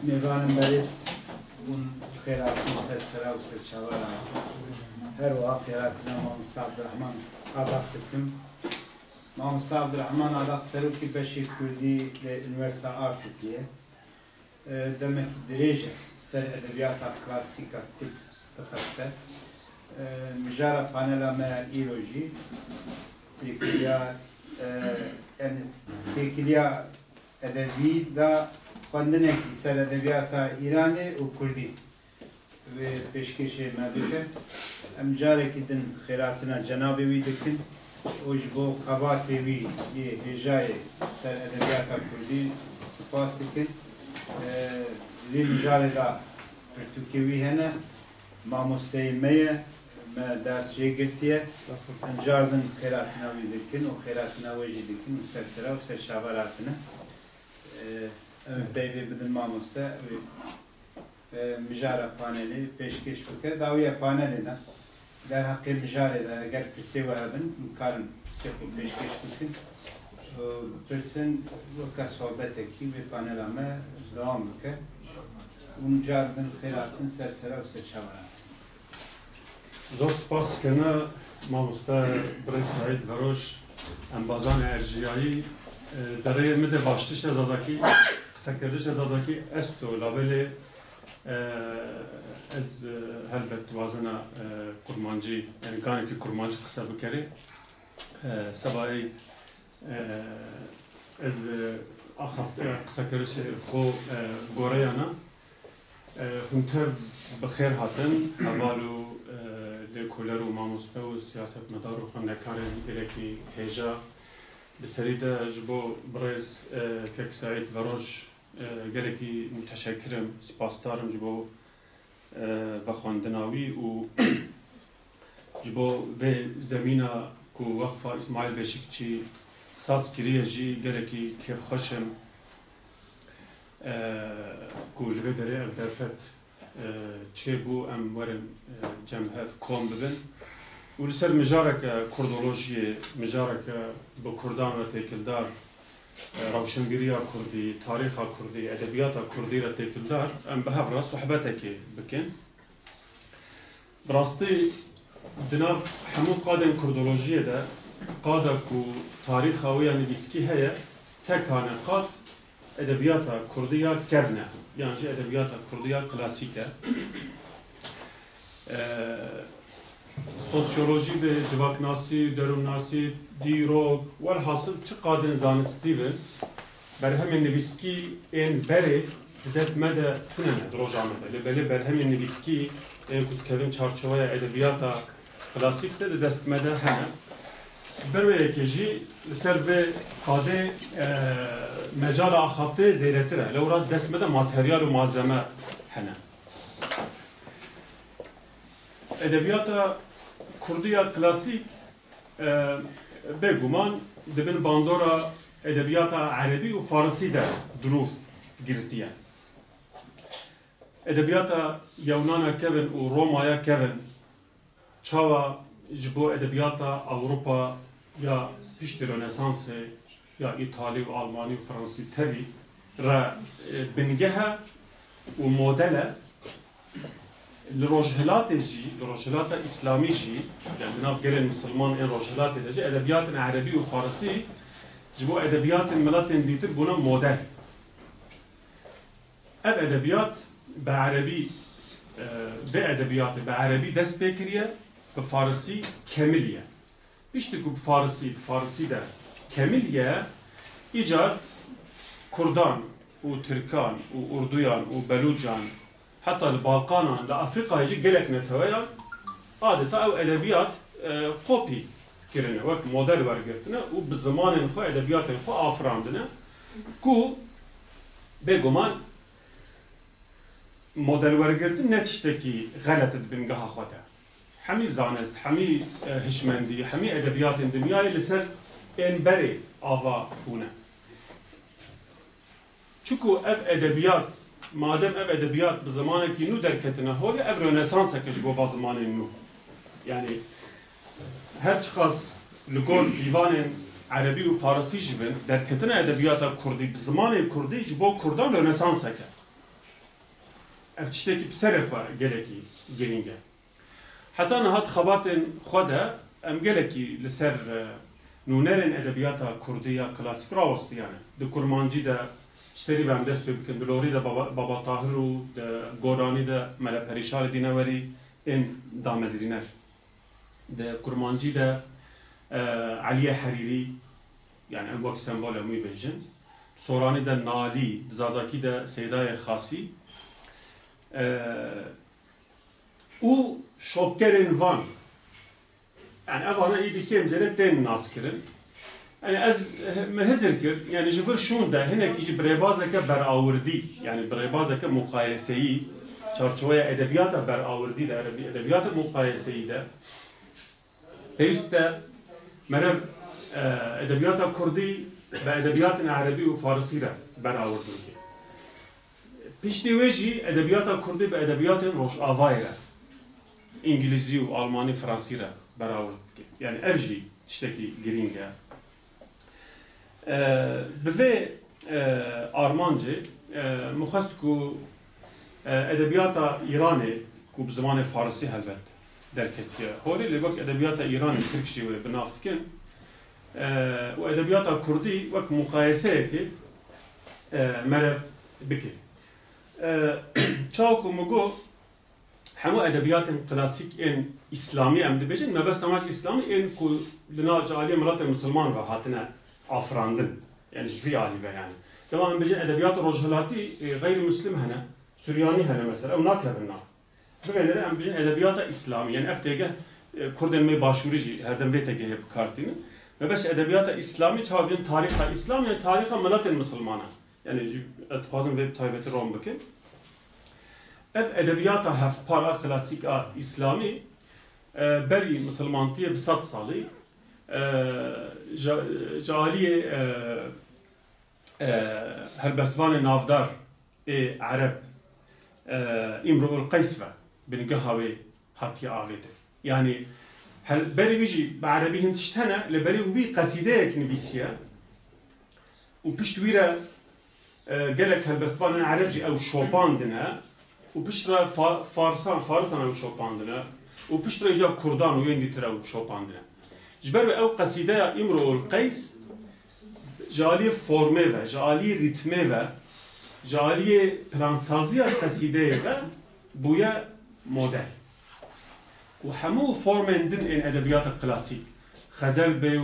میوان بریز اون خیراتی سرسرا و سرچاورا هر وقت خیراتنا مامستا عبدالرحمن آداق دکم مامستا عبدالرحمن آداق سروکی بشی کردی لانویرسا آرتوکیه demek derece ser edebiyata klasika kut tıkhatte mijara panela me iroji tekiliya yani tekiliya edebi da kendine ki ser edebiyata İran'ı u Kurdi ve peşkeşe medike emjare kidin khairatına Cenab-ı dikin ojbo kabat evi hecai ser edebiyata Kurdi spas dikin li mijare da Türkiye'yi hene mamostey meye me dersçiye girtiye enjardın khairatına dikin o khairatına veci dikin sersera ve serşavaratına beyve bidin mamoste mijara paneli peşkeş bike daviye panelina der hakkı mijare da eğer pirse varabın karın seku peşkeş bikin pirsin vaka sohbeteki ve panelame devam bike unjardın khairatın sersera ve serşavarat زۆر سپاس کەنە مامۆستا بڕێ سعید ڤەرۆژ ئەمبازان ئەرژیایی زەرەیە مدە باشتر شەزازاکی قسەکردن شەزازاکی ئەست و لابێلێ ئەز هەلبەت وازنە کورمانجی یعنی کانێکی کورمانجی قسە بکەرێ سەبارەی ئەز قسەکردن خۆ گۆرەیانە هونتر بخێر هاتن هەڤال و لێکۆلەر و مامۆستا و سیاسەتمەدار و خوێندەکارên gelekî hêja bi serî de ji bo birêz kek Saîd Veroş gelekî müteşekkirim, spasdarim ji bo vexwendina wî û ji bo vê zemîna ku Weqfa İsmaîl Beşikçî saz kiriye jî gelekî kêfxweş im ku li vê derê ev derfet çêbû em werin cemhev kom bibin û li ser mijareke kurdolojiyê mijareke bi Kurdan ve têkildar rewşengiriya Kurdî, tarîxa Kurdî, edebiyata Kurdî re têkildar em bi hev re sohbetekê bikin. Bi rastî di nav hemû qadên kurdolojiyê de qada ku tarîxa wê ya nivîskî heye tek hane qad edebiyata Kurdî ya kevne yani jî edebiyata Kurdî ya klasîk e sosyoloji ve civaknasî, derûnnasî, dîrok welhasıl çi qadên zanistî bin berhemên nivîskî ên berê di dest me de tune ne di roja me de li belê berhemên nivîskî ên ku dikevin çarçoveya edebiyata klasîk de di dest me de hene berweyekê jî li ser vê qadê mecala axaftê zêdetir e lewra di dest me de materyal û malzeme hene edebiyata Kurdiya klasîk bêguman dibin bandora edebiyata Erebî û Farsî de dirûv girtiye. Edebiyata Yewnana kevin û Romaya kevin çawa ji bo edebiyata Awropa ya piştî Rönesansê ya İtalî û Almanî û Fransî tevî re bingehe û modele li rojhilatê jî, li rojhilata İslamî jî, yani di nav gelên Müslüman ên rojhilatê de jî edebiyatên Erebî û Farsî ji bo edebiyatên miletên dîtir bûne model. Ev edebiyat bi Erebî vê edebiyatê bi Erebî dest pê kiriye, bi Farsî kemil ye. Piştî ku bi Farsî de kemil ye, îcar Kurdan û Tirkan û Urduyan û Belûcan hatta li Balkanan, li Afrikayê jî gelek neteweyan adeta ew edebiyat kopî kirine, wek model wergirtine û bi zimanên xwe edebiyatên xwe afirandine ku bêguman model wergirtin ne tiştekî xelet di bingeha xwe de. Hemî zanist, hemî hişmendî, hemî edebiyatên dinyayê li ser ên berê ava bûne. Çuku ev edebiyat madem ev edebiyat bi zamanekî nû derketine holê ev Rönesanseke ji bo va zimanên nû. Yani her çiqas li gor dîvanên Erebî û Farsî jî bin derketine edebiyata Kurdî bi zimanê Kurdî ji bo Kurdan Rönesanseke. ev tiştekî piserek var gelekî gelînge. Heta nihat xebatên xwe de em gelekî li ser nûnerên edebiyata Kurdî ya klasîk rawestiyane. Di kurmancî de serî em dest pê bikin, di lorî de Baba Tahir û di Goranî de Mele Perîşanê dînewerî ên damezîrîner. Di kurmancî de Aliye Herîrî yani em wek sembol em wî bêjin. Soranî de Nalî, Zazakî de Seydayê Xasî. û şopkerên van yani evana iyi dikêm zêde tên nas kirin. Yani ez me hizir kir yani ji vir şûn de hinekî ji birêbazeke berawırdî yani birêbazeke muqayeseyî çarçoveya edebiyata berawırdî de edebiyata muqayeseyî de pêwîst e merev edebiyata Kurdî ve edebiyatên Erebî û Farsî re berawird bike. Piştî wê jî edebiyata Kurdî ve edebiyatên Rojavayê re İngilîzî û Almanî, Fransî re berawird bike. Yani ev jî tiştekî girîng e. Bi vê armancê mixwest ku edebiyata İranê ku bi zimanê Farsî helbet derketiye. Holê li wek edebiyata İranê Tirk jî wê binav dikin. û edebiyata Kurdî wek muqayeseyekê merev bike. Çawa ku min got hemû edebiyatên klasîk ên İslamî em dibêjin, mebest temaş İslamî ên ku li nav aliyê milatên Musulman ve hatine afrandin. Yani ji vî alî ve yani. Devam em bêjin edebiyata rojhilatî gayrimüslim hene, Suryanî hene mesela, ew nakevin nav. Bivênere em bêjin edebiyata İslamî, yani ev têgeh Kurdên me başûrî jî herdem vê têgehê bikartînin. Mebeş edebiyata İslamî çawa bêjin tarîxa İslam yani tarîxa milatên Musulmanan. Yani dixwazim vê taybetî rom bikin. Ev edebiyata hevpara klasîk a İslamî berî Musulmantiyê bi 100 salî ji aliyê helbestvanê navdar ê Ereb İmru'l Qays ve bingeha wê hatiye avêtir. Yani berî wî jî bi Erebî hin tişt hene li berî wî qesîdeyek nivîsiye û pişt wî re gelek helbestvanên Ereb jî ew şopandine û pişt re Farisan ew şopandine û pişt re îca Kurdan û yên dîtir ew şopandine. Ji ber ew qesîdeya İmru'l Qays ji aliyê formê ve, ji aliyê rîtmê ve, ji aliyê plansaziya qesîdeyê ve bûye model. û hemû formên din ên edebiyata klasîk, xezel bê û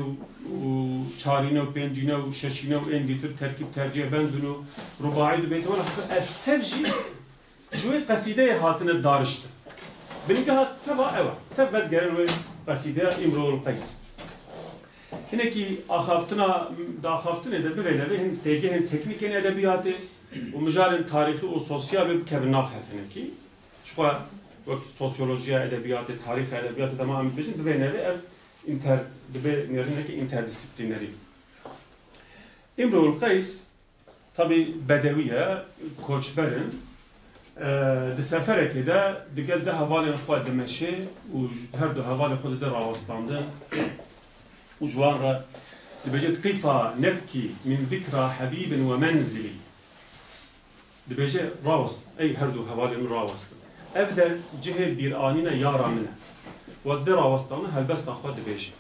çarîne û pêncîne û şeşîne û ên dîtir terkîb tercih bendin û rubaî dibêtin wala ev tev jî ji wê qesîdeyê hatine dariştin. Bingeha teva ew e. Tev vedgerin wê qesîdeya İmru'l Qays. Hinekî daxaftinê de bivêneve hin têgehên teknîk ên edebiyatê û mijarên tarîxî û sosyal wê bikevin nav hefinekî. Çixwe wek sosyolojiya edebiyatê, tarîxa edebiyatê dema em bêjin bivêneve ev dibe nêrînekî interdisiplînerî. İmru'l Qays tabii bedewî ye, koçberin. Di seferekê de digel de hevalên xwe dimeşê û her du hevalê xwe de rawestandin û ji wan re dibêje kîfa nebkî min zikra hebîbin ve menzilî. Dibêje rawest, ey her du hevalê min rawestin. Ev de cihê bîranîne yara min e. Wek de rawestane helbesta xwe dibêje.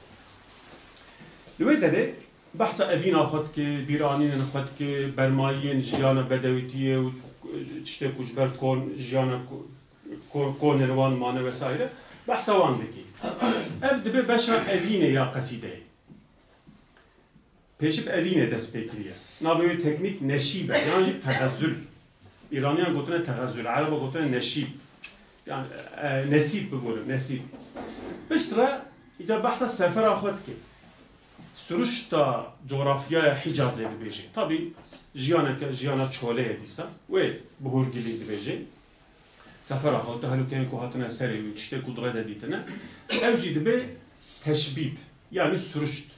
Li wê derê behsa evîna xwe dike, bîranînên xwe dike, bermayiyên jiyana bedewîtiyê û tiştek ku ji ber jiyana konên wan mane vesaire behsa wan dike. Ev dibe beşa evînê ya qesîdeyê. Pêşîb evînê dest pê kiriye. Navê wê teknîk neşîb e yani teğezzül. İraniyan gotine teğezzül, Ereba gotine neşîb. Yani nesîb bigorin, nesîb. Pişt re îca behsa sefera xwe dike. Sürüşta coğrafyaya Hicazê dibêje. Tabii jiyana çoleyê dîsa wê bi hûrgilî dibêje. Sefera xwe tehlûkeyên ku hatine serê wî tiştê ku dire de dîtine. Ew jî dibe teşbîb yani sürüşt.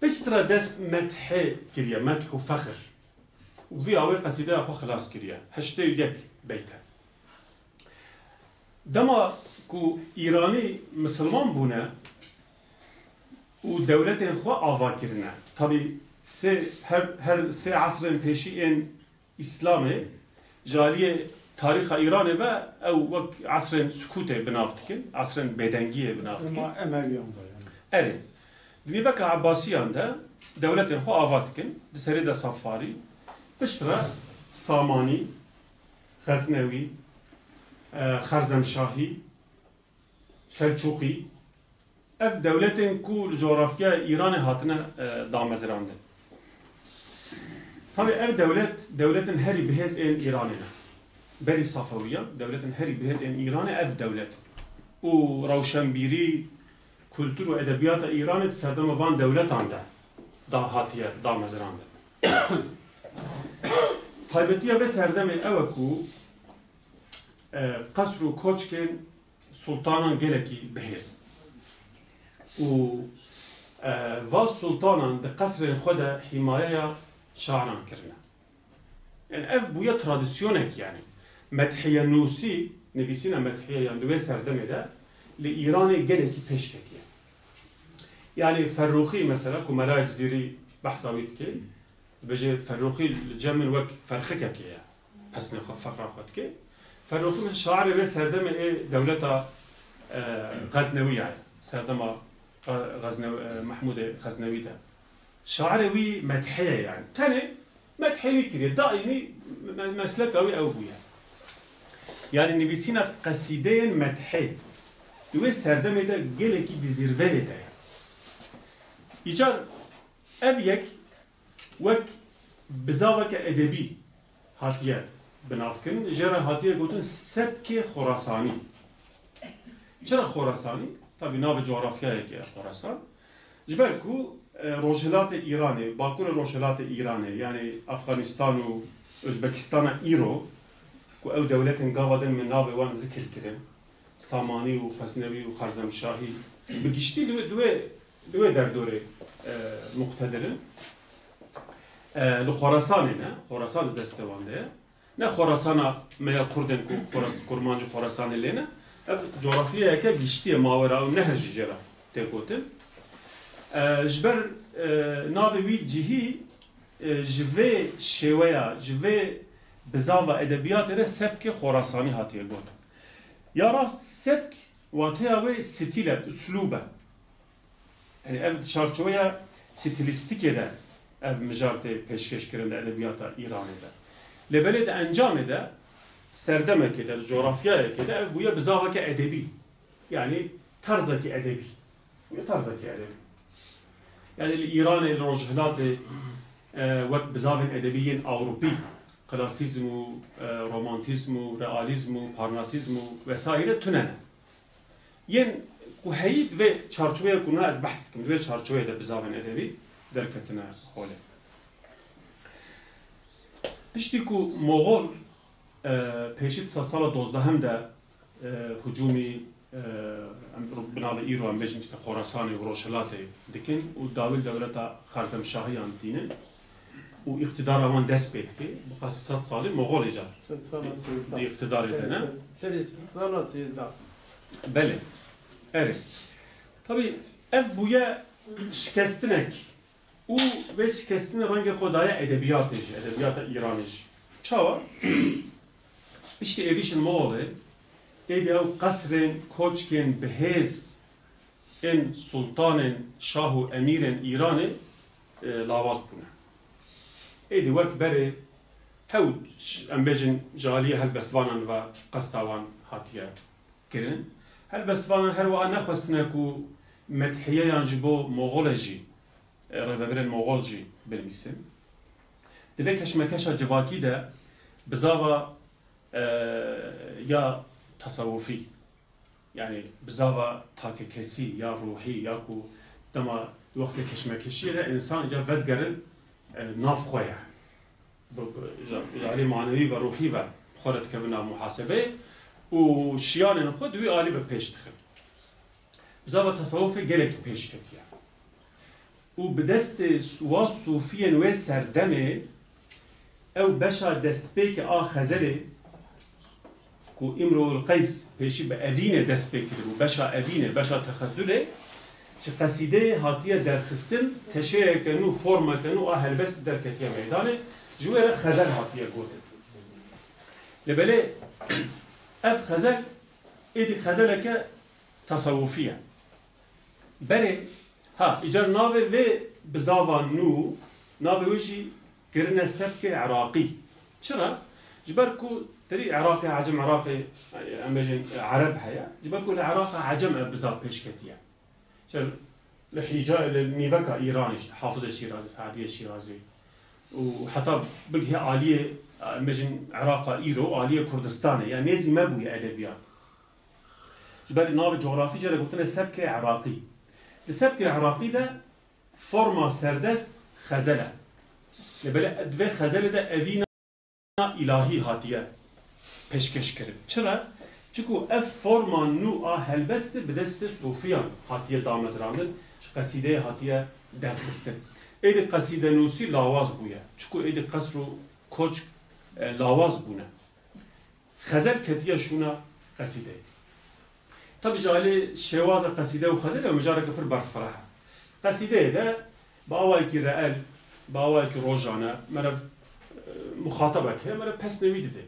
Pişt re dest methê kiriye, meth û fexr. Vî awê qesîdeya xwe xilas kiriye. Heştê yek beyt e. Dema ku İranî Müslüman bûne û dewletên xwe ava kirine. Tabii her sê asrên pêşî ên İslamê جالیه تاریخ ایران و او وک عصر سکوت بنافت کن عصر بدنگی بنافت کن اره دنی وک عباسیان ده دولت خو آوات کن دسری ده صفاری بشتره سامانی غزنوی خرزمشاهی سلجوقی اف دولتین کو جغرافیا ایران هاتنه دامزرانده tabi ev devletin heri bihez en İran'ı beri Safaviye devletin heri bihez en İran'ı ev devlet o ravşenbiri kültür ve edebiyata İran'ı serdama van devlet anda da hatiye da mezranda taybetiye ve serdame eveku kasru koçken sultanan geleki bihez و و سلطانان ده قصر خود حمایه شعران کرده. يعني اف بویا ترادیسیونک يعني مدحیه نوسی نویسینا مدحیه يعني دوی سردمه ده لإيران گلکی پیش کتیه. يعني فروخي مثلا كملاك زيري بحثاويت كي بجي فروخي الجمل وك فرخك كي حسن فقرة خد كي فروخي مثل شاعر بس سردمه دولتها غزنوي يعني سردمه غزنوي محمود غزنوي ده شاعروي مدحيه يعني تاني مدحيه كده دائمي مسلك قوي او بويا يعني نبيسينا قصيدين مدحي دوي سردمه ده جلكي بزيرفه ده ايجار افيك وك بزاوك ادبي هاتيه بنافكن جرا هاتيه قلتن سبك خراساني چرا خراساني tabi nav coğrafyaya ki Khorasan. Jberku rojhelat İran'ı, Bakur rojhelat İran'ı yani Afganistan u Özbekistan'a İro ku ev devletin gavaden min nav wan zikr kirin. Samani u Hasnevi u Kharzemşahi bigişti dve derdore muqtedirin. Li Khorasan'ına, Khorasan destevande. Ne Khorasan'a meya Kurden ku Kurmancı Khorasan'lığına coğrafyaya ki geçtiği mavera o nehir cera tekotin. Jber navi cihi jve şevaya jve bizava edebiyatı sebki Khorasani hatiye got. Ya rast sebk vatiya ve stile üsluba. Yani ev çarçoya stilistik ede ev mecarte peşkeş kirinde edebiyata İran'da. Lebeled encam ede serdeme keder, coğrafyaya keder, ev buya bizavaki edebi. Yani tarzaki edebi. Buya tarzaki edebi. Yani İran'ı rojhelatı ve bizavin edebiyin Avrupi, klasizmu, romantizmu, realizmu, parnasizmu vesaire tünene. Yen kuheyid ve çarçovaya kuna az bahsettim. Ve çarçovaya da bizavin edebi derketine hole. Pişti ku Moğol peşit sala 12 hem de hücumi binalı İran bejim işte Khorasan'ı ve Rojhelat'ı dikin u davil devleta Kharzemşahiyan dinin u iktidar avan dest betki bu kasisat salı Moğol icar. Di iktidar edene. Sana sizda. Bele. Evet. Tabi ev buya şikestinek u ve şikestine rangi Khodaya edebiyat iş, edebiyata İran iş. Çava işte edişin Moğol'ı edi ev kasren koçken behez en sultanın şahu emiren İran'ı lavaz buna. Edi vek beri hevd embejin jaliye helbestvanan ve kastavan hatiye kirin. Helbestvanan her vağa nefesine ku medhiye yancı bu Moğoleci revebiren Moğolci bilmişsin. Deve keşmekeşa civaki de bizava ya tasavvufi yani bizava takikesi ya ruhi ya ku dema vakti keşmekeşiye de insan ya vedgerin naf khoya yani manevi ve ruhi ve xoret kevina muhasebe u şiyanın xod ve ali ve peş tıxır. Bizava tasavvufi gelek peş ketiya. U bidest suwa sufiyen ve serdeme ev beşa destpeki a xezeli ku İmru'l Qays peşi be evine destpeki bu beşa evine beşa texazzule ki qaside hatiye derxistin teşeyekenu formatenu a helbest derketiye meydanı jüvere xezel hatiye gote. لبلي اف غزل ايدي غزلك تصوفيه بلي ها اجر ناوي في بزاوا نو ناوي وجي كرنا سبك عراقي شرا جبركو تري عراقي عجم عراقي امجن عرب هيا جبركو العراق عجم بزاف بيشكتيا شل الحجاء الميفكا ايراني حافظ الشيرازي سعديه الشيرازي وحتى بقى آلية مجن عراق إيرو آلية كردستاني يعني نزي مبوي أدبيات جبال ناوي جغرافي جرى قلتنا السبك عراقي السبك العراقي ده فورما سردست خزلة لبلا أدوي خزلة ده أفينا إلهي هاتية پشکش کرد چرا؟ چکو اف فورما نو هلبست بدست صوفیان هاتیه دامزراندن قصیده هاتیه درخستن ایدی قصیده نوسی لاواز بویا چکو ایدی قصرو کوچ لاواز بونه خزر کتیه شونا قصیده طبعا جالی شواز قصیده و خزر و مجاره کفر برفرها قصیده ده با آوائی کی رئال با آوائی کی روزانه مرف مخاطبك هي مرة بس نويدي ده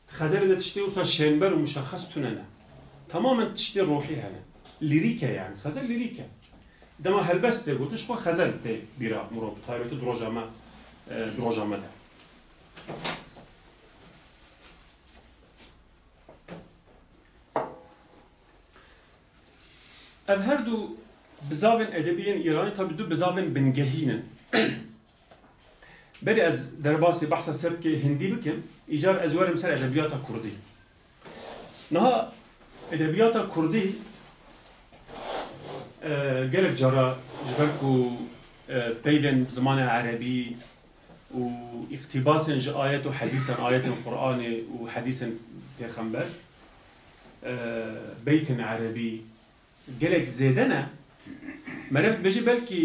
خزر ده تشتي وصار شنبر ومشخص تننا تماما تشتي روحي هنا ليريكا يعني خزر ليريكا دما هلبس ده قلت شو خزر ده بيرا مرو بطايبته دروجامة ده اف هر دو بزاوین ادبیین ایرانی tabi دو بزاوین بنگهینن بری از در باسی بحث سبک هندی بکن ایجار از ورم سر ادبیات کردی نها ادبیات کردی گلک جارا جبرکو پیون زمان عربی و اقتباس آیات و حدیث آیات القرآن و حدیث پیغمبر بیت عربی گلک زیدنه مرفت بجي بلكي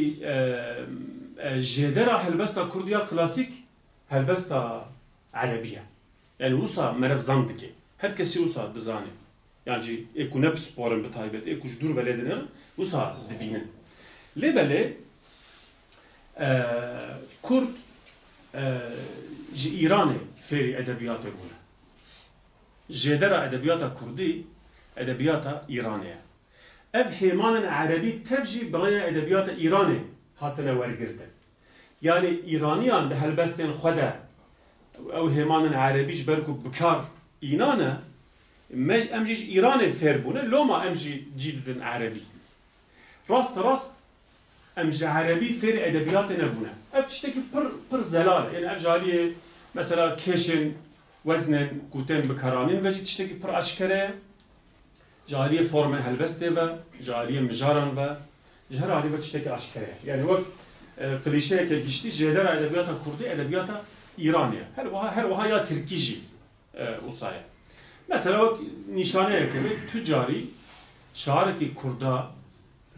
جدرة هلبستا كردية كلاسيك هلبستا عربية يعني وصا مرف زندكي هر كسي وصا دزاني يعني ايكو نفس بورن بتايبت ايكو جدور بلدنا وصا دبينن لي بلي كرد جي ايراني فيري ادبيات بونا جدرة ادبيات كردي ادبيات ايرانية اف هيمان عربي تفجي بغاية ادبيات ايراني هاتنا ورقردن يعني ايرانيان ده هلبستن خدا او هيمان عربي جبركو بكار اينانا مج امجيش ايراني فيربونه لو ما امجي جددن عربي راست امجي عربي فير ادبيات نبونه اف تشتكي بر زلال يعني اف جاليه مثلا كيشن وزنن كوتن بكرانين وجي تشتكي بر اشكره جاليه فورمن هلبسته و جاليه مجارن و جهر علی تشتكي اشكره يعني وقت كليشيه كجشتي جدر ادبيات كردي ادبيات ايرانيه هر وها يا تركيجي وصايا مثلا وقت نشانه كبي تجاري شعرك كردا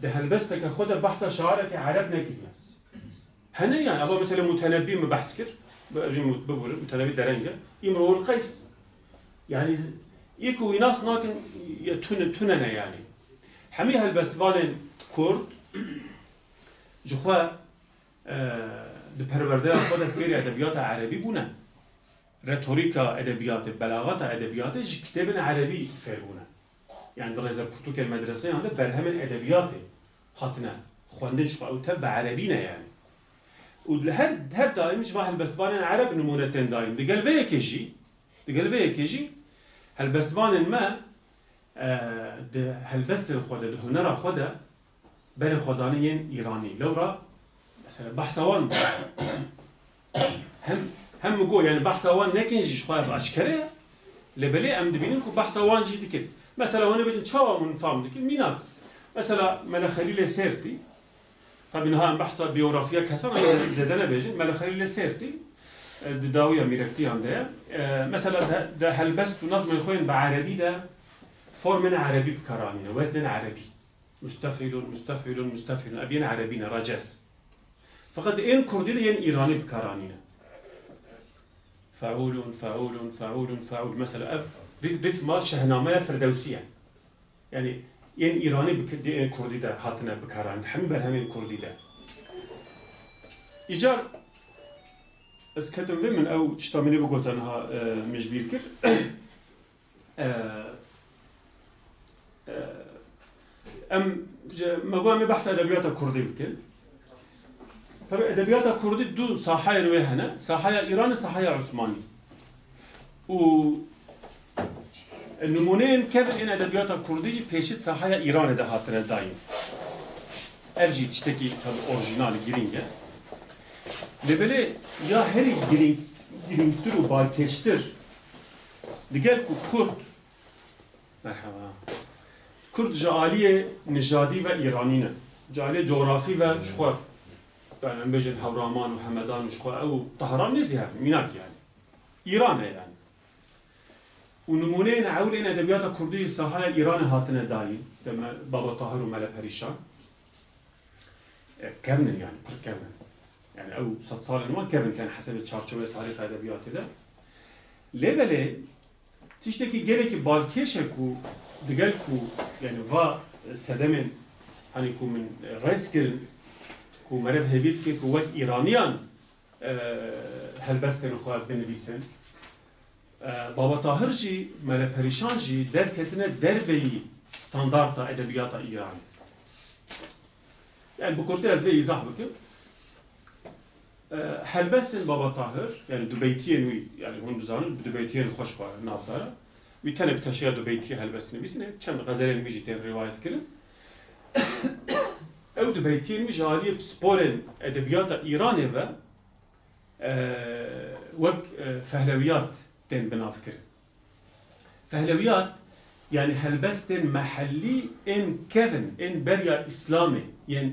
ده هلبسته خود بحث شعرك عرب نكيه هنا يعني ابو مثلا متنبي بحث كر بقول متنبي درنجه امرؤ القيس يعني يكو ناس ناكن تننا يعني حميها البستوالين كرد جخوا دپرورده خود فیر ادبیات عربی بونه رتوریکا ادبیات بلاغات ادبیات کتاب عربی فیر بونه يعني درجة برتوك المدرسة عنده برهم الأدبيات حطنا خوندش قاوتها بعربينا يعني وهر دائم مش واحد بستوان عرب نمونتين دائم دقل فيا كيجي هالبستوان ما هالبست الخدا ده هنرا خدا بين خدانيين إيراني لورا مثلا بحثوان هم مقول يعني بحثوان نكنجي شخاف أشكره لبلي أم دبينين كو بحثوان جي دكت مثلا هنا بيجن شوا من فهم دكت مينات مثلا ملا خليل سيرتي طبعا ها بحث بيوغرافيا كسان زدنا بيجن ملا خليل سيرتي داوية ميركتي عنده مثلا ده هلبست ونظم الخوين بعربي ده فورمن عربي بكرانينا وزن عربي مستفعل أبين عربينا رجس فقد إن كردي ين إيراني بكرانينا فعول مثلا رتم شهنامه فردوسية يعني ين إيراني بكدي كردي ده هاتنا بكران حمي برهمين كردي ده إيجار از کتم وی من او تشتامینی بگوتنها مجبیر کر ام مقام بحث ادبیات کردی بکن طبعا ادبیات کردی دو ساحه نوعه هنا ساحه ایران ساحه عثمانی و نمونه كيف ان ادبيات الكرديه بيشت ساحه ايران ده هاتره دايم افجي تشتكي الاوريجينال جرينجا لبله يا هري جرينتر وبالكشتر دقال كرد مرحبا كرد جاليه نژادي و ايرانينه جاليه جغرافي و شخو يعني بيجن هورامان وحمدان وشخو او طهران نزيها ميناك يعني ايران يعني ونمونه نعول ان ادبيات الكرديه ساحه ايران هاتنا دايم تما بابا طاهر وملا بريشان كمن يعني كمن يعني او 100 سال ما كمن كان حسب çarçove tarih edebiyatı da lebele tişteki gereki balkeşe ku digel ku yani va sedemin hani ku min reskin ku mereb hebit ki ku vak İraniyan helbesten xalat benivisen Baba Tahir jî mele perişan jî derketine derveyi standarta edebiyata İranî. Yani bu konuda ez ve izah bakın. Helbestin Baba Tahir yani Dubeytiyen yani onu zanın Dubeytiyen hoş var navdara. Bir tane bir taşıya Dubeytiye helbestin bisine çem gazelen bir jî rivayet kirin. Ev Dubeytiyen jaliye sporen edebiyata İranî ve vek fehleviyat تن بنافكر فهلويات يعني هلبستن محلي ان كيفن ان بريا اسلامي يعني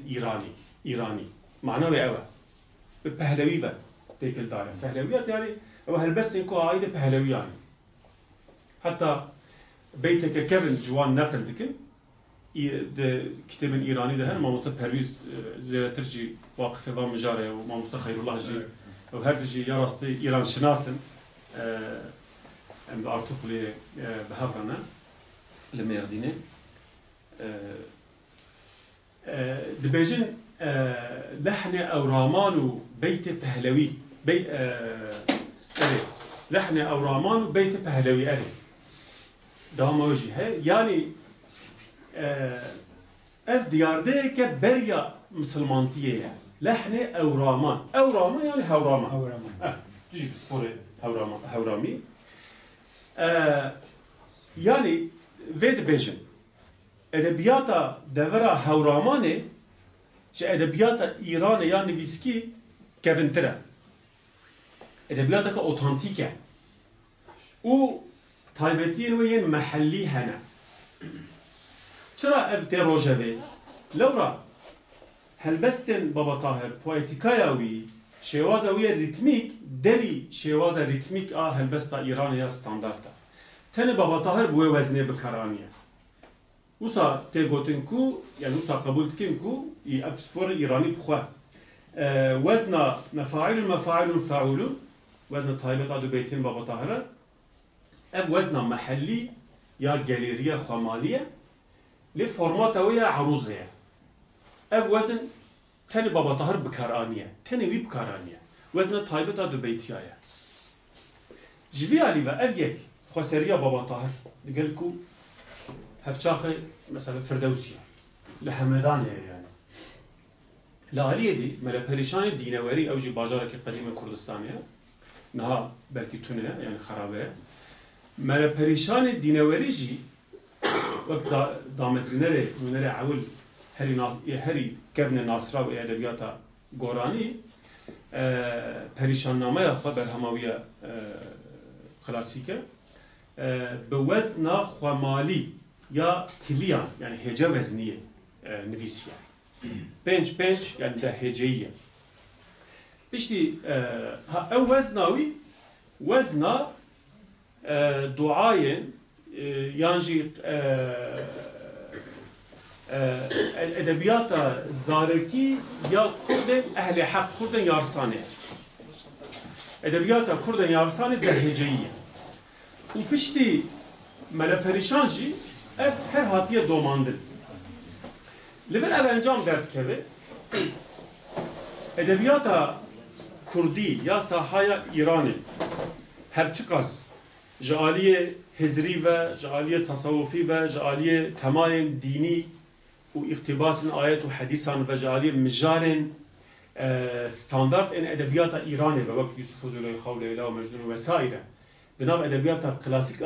ايراني معناه بأوا بهلوي و تيكل دار فهلويات يعني هو هلبستن كو عايده بهلوي يعني حتى بيتك كيفن جوان نقل دكن كتاب ايراني ده ما مست پرويز زيرترجي واقفه و مجاره وما مست خير الله جي وهر جي يا راستي ايران شناسن ام ارتقلي بهافرنا لميردينه دبيجن لحن او رامانو بيت بهلوي لحن او رامانو بيت بهلوي اري داموجي هي يعني اف ديارده كبريا مسلمانتيه لحن او رامان يعني هورامان تجي سبوري هورامي yani ved bejim edebiyata devra hevramane şey edebiyata İran'e yani viski kevintere edebiyata ka otantike o taybetiyen ve yen mahalli hana çıra ev derojeve levra helbesten Baba Tahir poetikaya ve شواز ويا ريتميك دري شواز ريتميك هلبستا إيرانيا ستاندارتا تاني بابا طاهر بوي وزنه بكرانيا وسا تيغوتنكو يعني وسا قبولتكنكو أبسبور إيراني بخوا وزنا مفاعل فاعول وزن طايبت عدو بيتين بابا طاهر اف وزنا محلي يا جاليريا خمالية لفورماتا ويا عروضية اف وزن تاني بابا طاهر بكرانية تاني وي بكرانية وزن طايبت عدو بيتيايا جوي علي و اف يك خسرية بابا طاهر لقلكو هفشاخي مثلا فردوسية لحمدانية يعني لعليه دي ملا پريشان دينوري او جي باجارك قديمة كردستانية نها بلكي تونه يعني خرابه ملا پريشان دينوري جي وقت دامترينري ونري عول هري كفن ناصرة و ادبياتا غوراني پريشان نامه خبر هماوية كلاسيكه بوزن خمالي يا تليان يعني هجا وزنية نفيسية بنش يعني ده هجية إشتي أو وزناوي وزنا دعاين يانجي الأدبيات الزاركي يا كردن أهل حق كردن يارساني أدبيات كردن يارساني ده هجية وبشتي ملا پريشانجي اف هر هاتيه دوماندن لبن اف انجام درد كبه ادبياتا Kurdî ya sahaya İranê her çi qas ji aliyê hizrî ve ji aliyê tasawufî ve ji aliyê temayên dînî û iqtibasên ayet û hedîsan ve ji aliyê mijarên standart en edebiyata İranê ve wek Yusuf Züleyxa Xaw Leyla û Mecnun vesaire di nav edebiyata klasîk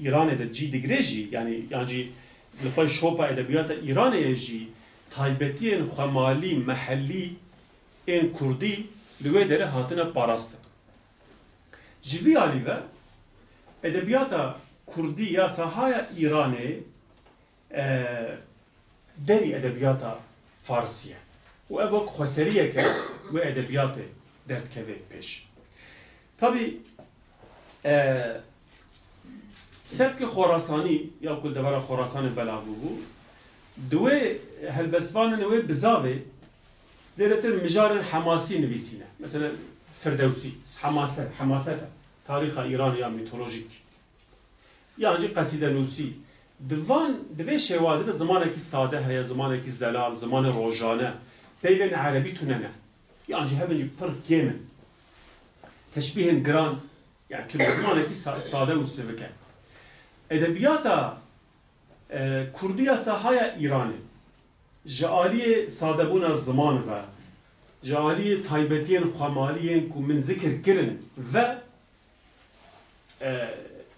İranê de cî digire jî yani jî li pay şopa edebiyata İranê jî taybetiyên xwemalî mehellî ên Kurdî li wê derê hatine parastin. Ji vî alî ve edebiyata Kurdî ya sahaya İranê derî edebiyata Farsî ye. û ev wek xweseriyeke wê edebiyatê derdkeve pêş. Tabii sebkê Xorasanî ya ku devera Xorasanê belavû bû di wê helbestvanên wê bizavê zêdetir mijarên hemasî nivîsîne. Mesela Firdewsî, hemaset tarixa İran ya mitolojik. Yani qesîde nûsî. Di vê şêwazê de zimanekî sade heye, zimanekî zelal, zimanê rojane, peyvên erebî tune ne. Yani hevin jî pir kêm in. Teşbîhên giran, yani zimanekî sade û sivik e. Edebiyata Kurdiya sahaya İranê ji aliyê sadebûna ziman ve ji aliyê taybetiyên xwemaliyên ku min zikir kirin ve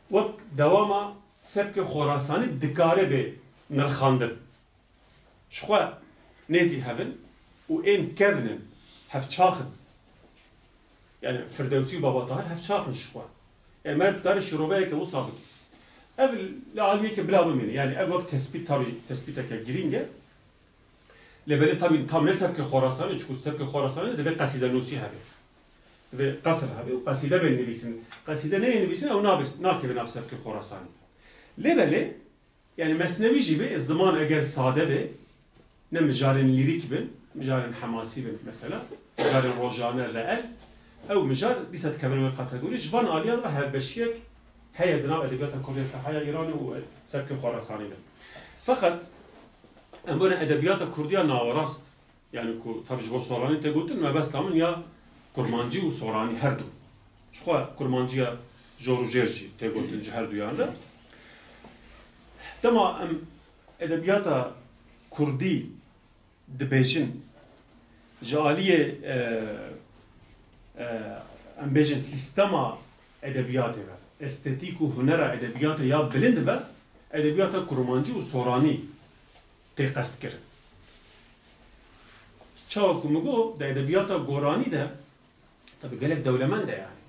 wek dewama sebkê Xorasanî dikare bê nirxandin. Ji xwe nêzî hevin û ên kevinin hevçaxin. Yani Firdewsî û Baba Tahir hevçaxin ji xwe. Yani me dikare şîroveyeke wisa bike. Ev li aliyeke bila bimîne. Yani ev wek tespît tabii tespîteke girîng e. Leveli tabii tam ne sebkê Xorasanî çünkü sebkê Xorasanî divê qesîde nûsî hebe. Divê qesr hebe û qesîde bên nivîsin. Qesîde neyê nivîsin ew nakeve nav sebkê Xorasanî. Leveli yani mesnevî jî bê ziman eger sade bê ne mijarên lîrîk bin, mijarên hemasî bin mesela, mijarên rojane reel ew mijar dîsa dikevin wê kategorî ji van aliyan ve hevbeşiyek heye di nav edebiyata Kurdiya sahaya İranê û sebkê Xorasanî de. Fakat em böyle edebiyata Kurdiya nawerast yani ku tabii ji bo Soranî te gotin me besta min ya Kurmancî û Soranî her du. Ji xwe Kurmanciya jor û jêr jî te gotin ji her duyan de. Dema em edebiyata Kurdî dibêjin ji aliyê em bêjin sîstema edebiyatê ve estetik û hunera edebiyatê ya bilind ve edebiyata Kurmancî û Soranî tê qest kirin. Çawa ku min got di edebiyata Goranî de tabii gelek dewlemend e yani.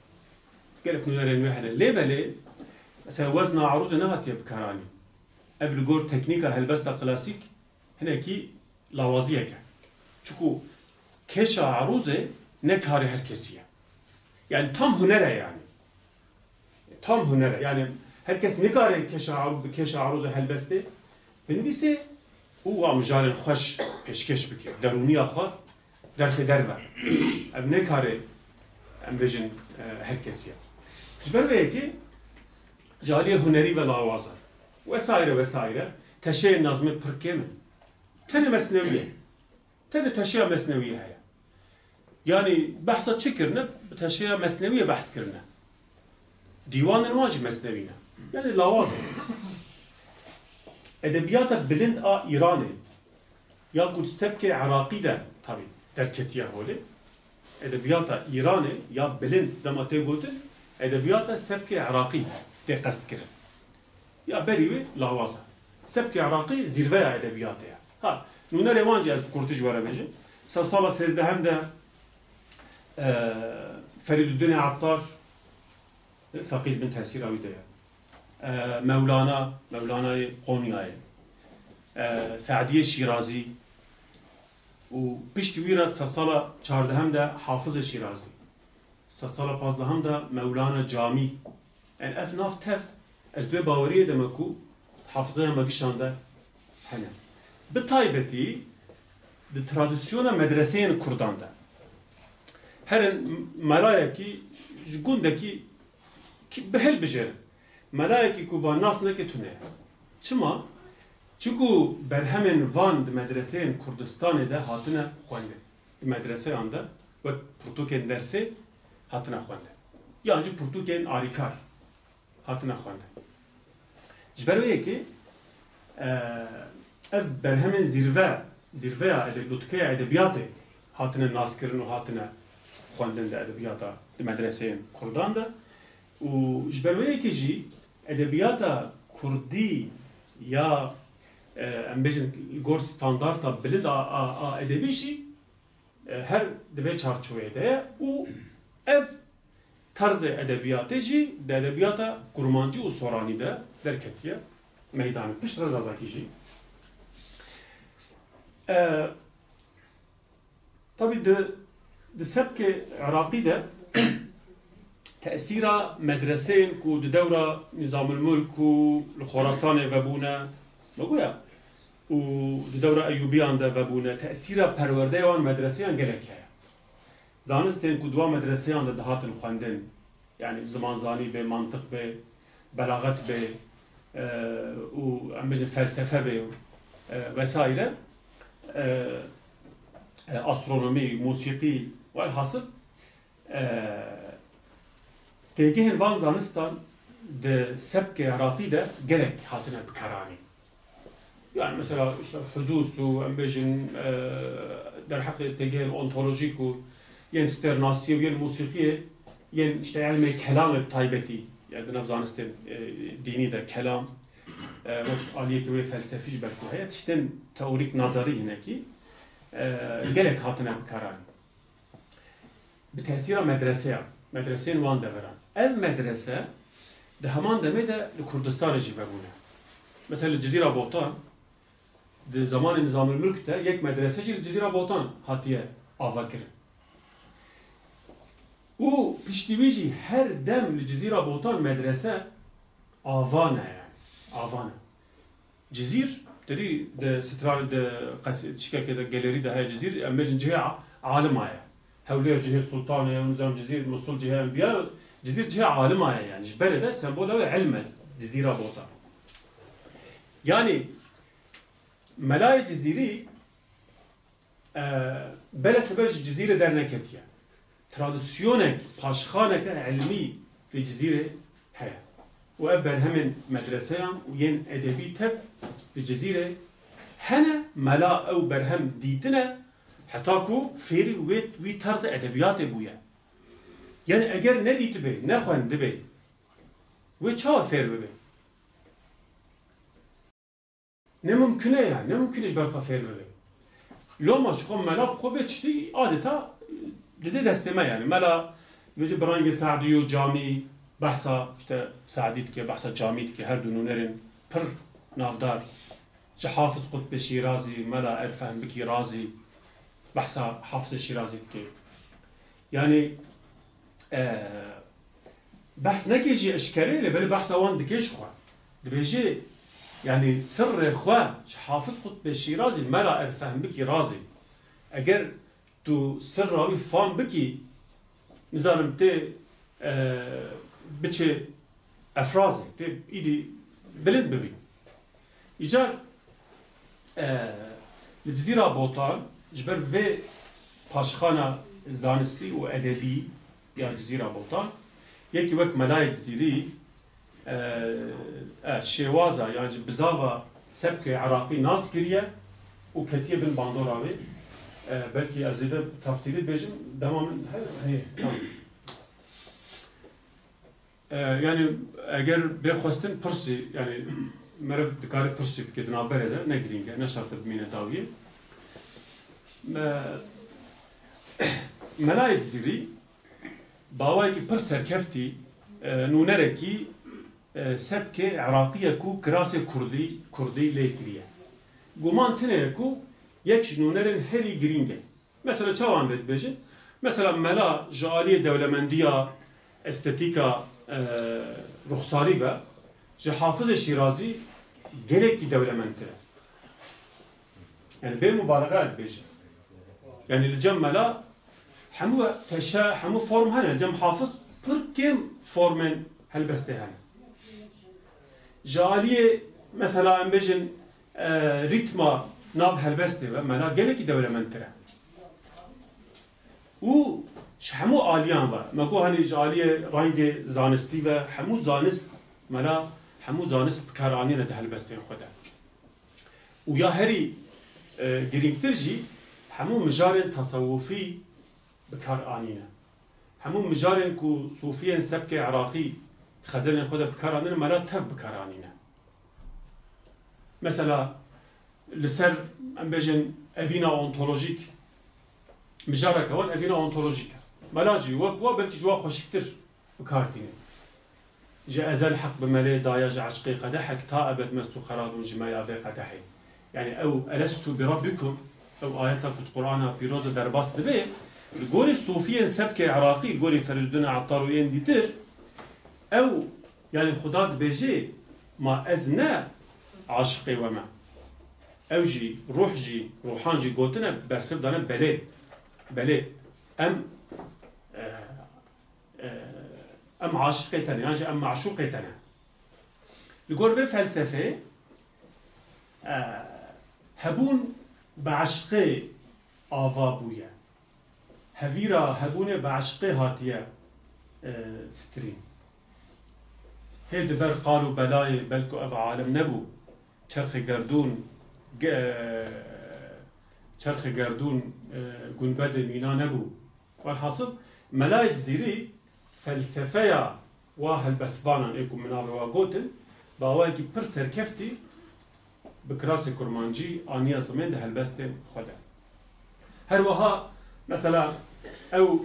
Gelek nûnerên wê hene. Lêbelê mesela wezna erûzê nehatiye bikaranîn. Ev li gor teknîka helbesta klasîk hinekî lawaziyek e. Çünkü kêşa erûzê ne karê her kesî ye. Yani tam huner e yani. Tam huner e. Yani herkes nikare kêşa erûzê helbestê binivîsê û am mijarên xweş pêşkêş bike. Derûniya xwe derxê derve. Ev nekare em bêjin her kesî ye. Ji ber vê yekê ji aliyê hunerî ve lawazan vesaire vesaire teşeyên nazmê pir kêm in. Tenê mesnevî ye. Tenê teşeya mesnevî heye. Yani behsa çi kirine? Bi teşeya mesnevî behs kirine. Dîwanên wan jî mesnevî ne. Yani lawaz e. Edebiyata bilind a İranê ya ku sebkê Iraqî de tabii derketiye holê. Edebiyata İranê ya bilind dema tê gotin edebiyata sebkê Iraqî tê qest kirin. Ya berî wê lawaz e. Sebkê Iraqî zirveya edebiyatê ye. Ha, nûnerê wan jî ez kurtî ji we re bêjim. Sala sêzdehem de Ferîdüddin Attar Faqîd bin Tesîr awî de ye. Mevlana'yı Konya'yı, Sa'diye Şirazi, و pişti wî re sala çardehem de Hafız Şirazi, sala pazdeham de Mevlana Cami. Yani ev nav tev, ez dê baweriye deme ku hafızaya me gişande hene. Bi taybetî di tradisyona medreseyên Kurdan de herin melayekî ji gundekî bi hil bijêrin. Melayekî ku van nas neke tune. Çima? Çünkü berhemên van di medreseyên Kurdistanê de hatine xwendin. Di medreseyan de و پرتوکن درسی هاتنا خوانده یعنی پرتوکن آریکار هاتنا خوانده جبرویه که اف برهمن زیروه لوتکه ادبیاته هاتنا ناس کردن و هاتنا خواندن ده ادبیاتا ده مدرسه کردان ده و جبرویه که جی ادبیاتا کردی یا ام بیشن گور ستاندارتا بلند ادبیشی her dve çarçovede u ev tarzı edebiyatı de edebiyata kurmancı u sorani de derketiye meydanı pişra zadaki ji tabi de sebke Iraqi de tesira medreseyn ku de devra nizamul mulk ku Khorasan ve buna بقولها ودورة أيوبيان ده وبونه تأثيره پرورده وان مدرسيان گرک هست. زانستن کدوا مدرسيان ده دهات الخواندن يعني زمان زاني به منطق به بلاغت به و أمبرج فلسفة به وسائل أسترونومي موسيقي والحاصل تيجين وان زانستان ده سبك عراقي ده گرک هاتنا بكراني. Yani mesela işte hudusu, embejin der hakkı tegel ontolojik u yen sternasiye yen musikiye yen işte ilmi kelam taybeti yani nafzanisten dini de kelam ve aliye ve felsefi belki hayat işte teorik nazarı yine ki gerek hatına bir karar. Bir tesira medresenin van deveran. Ev medrese de hemen deme de Kürdistan'ı civebune. Mesela Cezira Botan de zamanı Nizamül Mülk'te yek medreseci Cezira Botan hatiye avakir. O piştivici her dem Cezira Botan medrese avana yani. Avana. Cezir dedi de sitral de şikayet de galeri de hay Cezir emecin ciha alimaya. Havliye cihe sultanı nizam Cezir Musul cihe enbiya Cezir cihe alimaya yani. Belede sembol ve ilmet Cezira Botan. Yani Melay Ceziri bele sebej Cezire dernek etiye. Tradisyonek, paşxanek ilmi li Cezire heye. Ve ev hemen medreseyan u yen edebi tef li Cezire hene mela ev berhem ditine hatta ku feri ve tarz edebiyat buya. Yani eğer ne diti bey, ne xwendi bey ve çawa fer bey. Ne mümküne yani, ne mümküne belki fermeli. Loma şu mela kuvvetli adeta dedi desteme yani. Mela vece brange Saadiyo cami bahsa işte Saadit ki bahsa camit ki her dünürlerin pır navdar. İşte Hafız Kutbe Şirazi, Mela Erfan Biki Razi bahsa Hafız Şirazi ki. Yani bahs ne ki eşkariyle böyle bahsa wan dikeş xwa. Dibêje yani sırrı xwa Hafız Kutbe Şirazi Mela Erfan Biki Razi. Eğer tu sırrı fan biki nizanım te biçe efrazi te idi bilind bibi. İcar Cezira Botan jber ve paşxana zanisti ve edebi ya Cezira Botan yeki vek Melay Ceziri şevaza yani bizava sebke Iraqi nas kiriye u ketiye bin bandoravi belki azide tafsili bejim devamın tamam. Yani eğer bexwestin pırsi yani merv dikari pırsi ki dinaber eder ne giringe ne şartı bimine taviye Melay Ceziri باوای کی پر سرکفتی نونره کی سبک عراقیه کو کراس کردی لیکریه گمان تنه کو یک نونرن هری گرینگه مثلا چوان بید بیجه مثلا ملا جالی دولمندیا استتیکا رخصاری و جه حافظ شیرازی گرک کی دولمندره yani به مبالغه بیجه yani الجم ملا همو تشا همو فرم هنا الجم حافظ پر كم فرمن هالبسته هنا جاليه مثلا ام بيجن ريتما ناب هالبسته وملا جلك دولمنتره و همو آلیان و مگو هنی جالی رنگ زانستی و همو زانست ملا همو زانست بکارانی نه هلبستین خدا و یا هری گرینگتر جی همو مجارن تصوفی بکارانی نه همو مجارن کو صوفیان سبک عراقی خزلن خدا بکارانی نه ملا تف بکارانی نه مثلا لسر ام بجن افینا اونتولوژیک مجارك هون افينا اونتولوجيكا ملاجي وكوا بلكي جوا خوشكتر بكارتيني جا ازل حق بملي دايا جا عشقي قدحك تائبت مستو خراب جمايا في قدحي يعني او الست بربكم او ايات القران بيروز درباس دبي الجوري الصوفيه سبك عراقي الجوري فريدون عطاروين ديتر او يعني خدات بيجي ما ازنا عشقي وما اوجي روحانجي قوتنا برسب دانا بلي بله ام عاشقتنا يعني ام معشوقتنا يقول في فلسفه هبون بعشق آوابويا هفيرا هبون بعشق هاتيا سترين هيد بر قالوا بلاي بلكو اب عالم نبو چرخ گردون چرخ گردون گنبد مینا نبو والحاصل ملايك زيري فلسفه واهل بسبانا ايكو منال واغوتن باواكي پر سركفتي بكراس كرمانجي انيا زمن ده هلبستن خدا هر وها مثلا او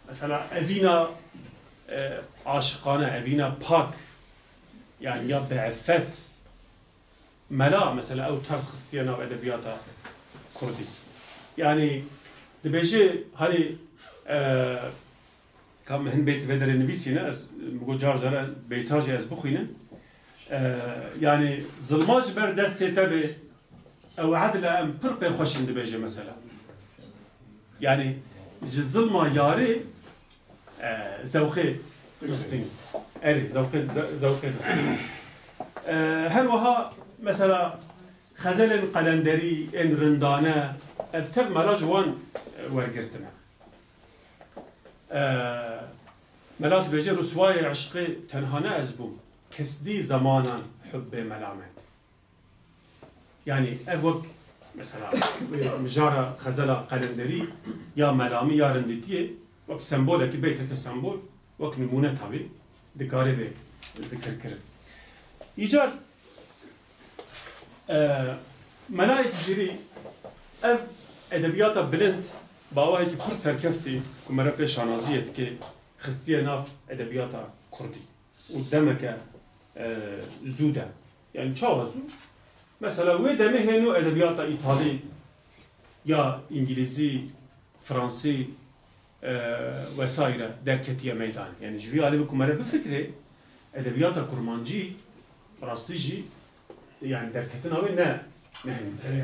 مثلا افينا عاشقانه افينا باك يعني يا بعفت ملا مثلا او طرز خستيانا وادبياتا كردي يعني دبيجي هاني كم هن بيت فدر نفيسينا مقول جار بيتاج از بخينا يعني ظلماج بر دست تبي او عدل ام برق خوشن دبيجي مثلا يعني الظلمه ياري زوخي دستين اري زوخي دستين هل وها مثلا خزل قلندري ان رندانه افتر مراج وان ورقرتنا ملاج بيجي رسواي عشقي تنهانا ازبوم كسدي زمانا حب ملامت يعني افوك مثلا مجارة خزل قلندري يا ملامي يا رندتيه وك سمبولك بيتك سمبول وك نمونه طبي دكاري بي ذكر كرم يجار ملايك جري اف ادبياتا بلند باوهي كي پر سركفتي كمرا بيش عنازيت كي خستيه ناف ادبياتا كردي ودمك زودا يعني شاو زو مثلا وي دمه هنو ادبياتا ايطالي يا انجليزي فرنسي وسائر دركتيه ميدان يعني جوي علي بكمرا بفكره ادبياتا كرمانجي راستيجي يعني دركتنا وين نحن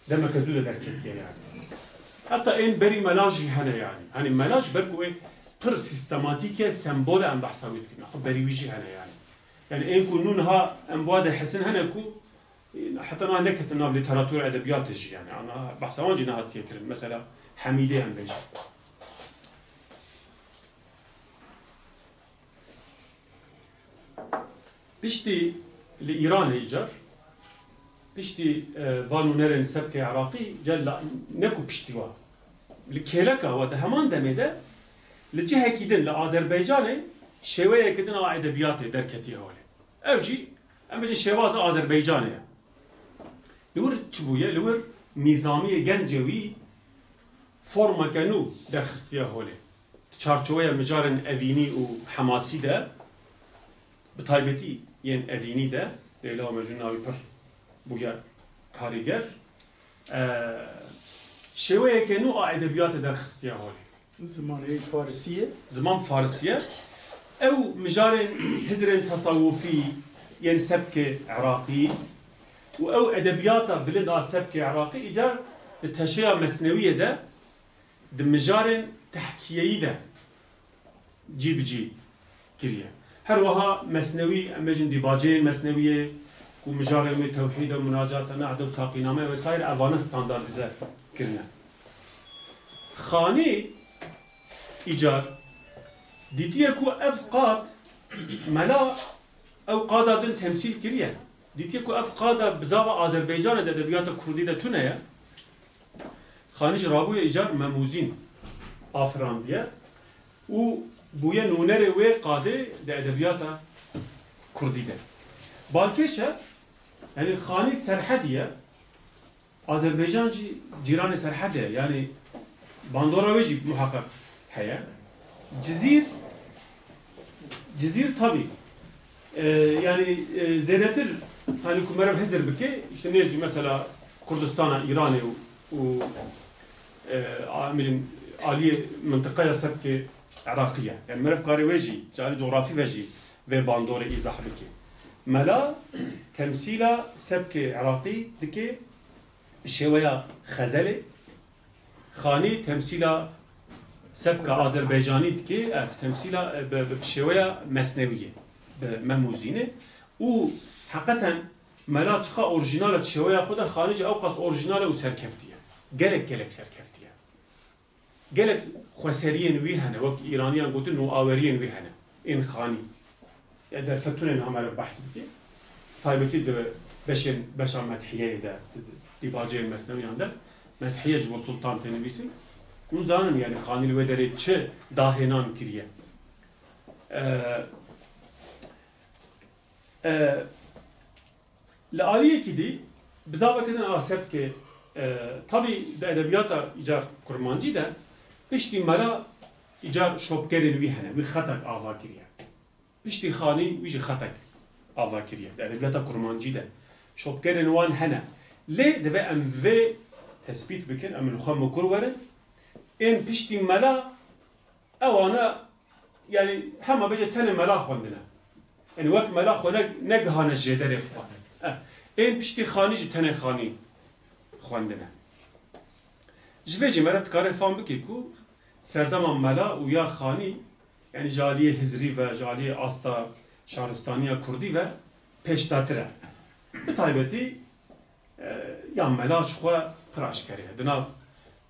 لما كزول دركتيه يعني حتى ان بري ملاجي هنا يعني ملاج بركوي قر سيستماتيكيه سمبول ام بحساويت كنا خب بري ويجي هنا يعني ان كنونها ام بواد حسن هنا كو حتى انا نكتنا بليتراتور ادبيات تجي يعني انا بحسوان جينا تيتر مثلا حميده ام بيجي بيشتي لإيران هيجر بيشتي فانونرن سبك عراقي جل نكو بيشتيوا لكيلكا وده همان دميده لجهه كيدن لأذربيجان شويه كدن على ادبيات دركتي هولي اوجي اما شواز أذربيجانيه لور تشبويه لور نظاميه جنجوي فورما كانو در خستيه هولي چارچويه مجارن افيني وحماسي ده بتايبتي ين افيني ده ليلا مجنون ناوي پر بويا كاريگر شويه كانو ادبيات در خستيه هولي زمان فارسيه او مجارن هزرن تصوفي ين سبك عراقي او ادبياته بلد سبك عراقي اجار التشريع مسنويه ده دمجارن تحكيي ده جي بجي كريه هر وها مسنوي امجن ديباجين مسنويه ومجاري توحيد ومناجاة نعد وساقينامة وسائر أفانا ستانداردزة كرنا خاني إيجار ديتيكو أفقاد ملا أو قادة دن تمثيل كريه ديتيكو أفقاد بزاوة أذربيجان أدبيات كردي ده تونية خانيج رابوية إيجار مموزين آفراندية و بويا نونر وي قاده ده أدبيات كردي ده بالكيشة يعني خاني سرحدية أذربيجان جيران سرحدية يعني باندورا ويجي محقق هيا جزير طبي يعني زينتر hani kumerem hazır bike işte neyse mesela Kurdistan'a İran'ı و عاملين عالية منطقة سبكة عراقية يعني مرف كاري وجي جاري جغرافي وجي في باندوري إيزاح بكي ملا تمثيلا سبكة عراقي دكي شوية خزلة خاني تمثيلا سبكة أذربيجاني دكي تمثيلا بشوية مسنوية بمموزينة و حقيقة ملا تشقى أورجينالة شوية خدا خارج أوقاس أورجينالة وسركفتية جلك سركفتية جلك خسرين ويهنا وقت إيرانيان قلت إنه آوريين ويهنا إن خاني يعني در فتونة إنهم على بحث بكي طيبتي ده بشر مدحية ده ديباجي المسنوي عنده مدحية جو سلطان تنبيسي ونزانم يعني خاني الودري چه داهنان كريه لآلية كدي بزاوة كدن آسف كي tabi de edebiyata icar kurmancı da pişti mala icar şopkerin vihane vi khatak ava kiriye pişti khani vi khatak ava kiriye de edebiyata kurmancı da şopkerin wan hana le de ve em ve tespit bikin em lukham kurwaren en pişti mala awana yani hama beje tane mala khondina yani vak mala khona negahana jedere khwana en pişti khani tane khani خواندنه. جوجی مرد کاری فهم بکی کو سردم ملا و یا خانی یعنی جالیه هزری و جالیه آستا شهرستانی کردی و پیشتاتره. به تایبتی یا ملا شخوا پراش کریه. دناف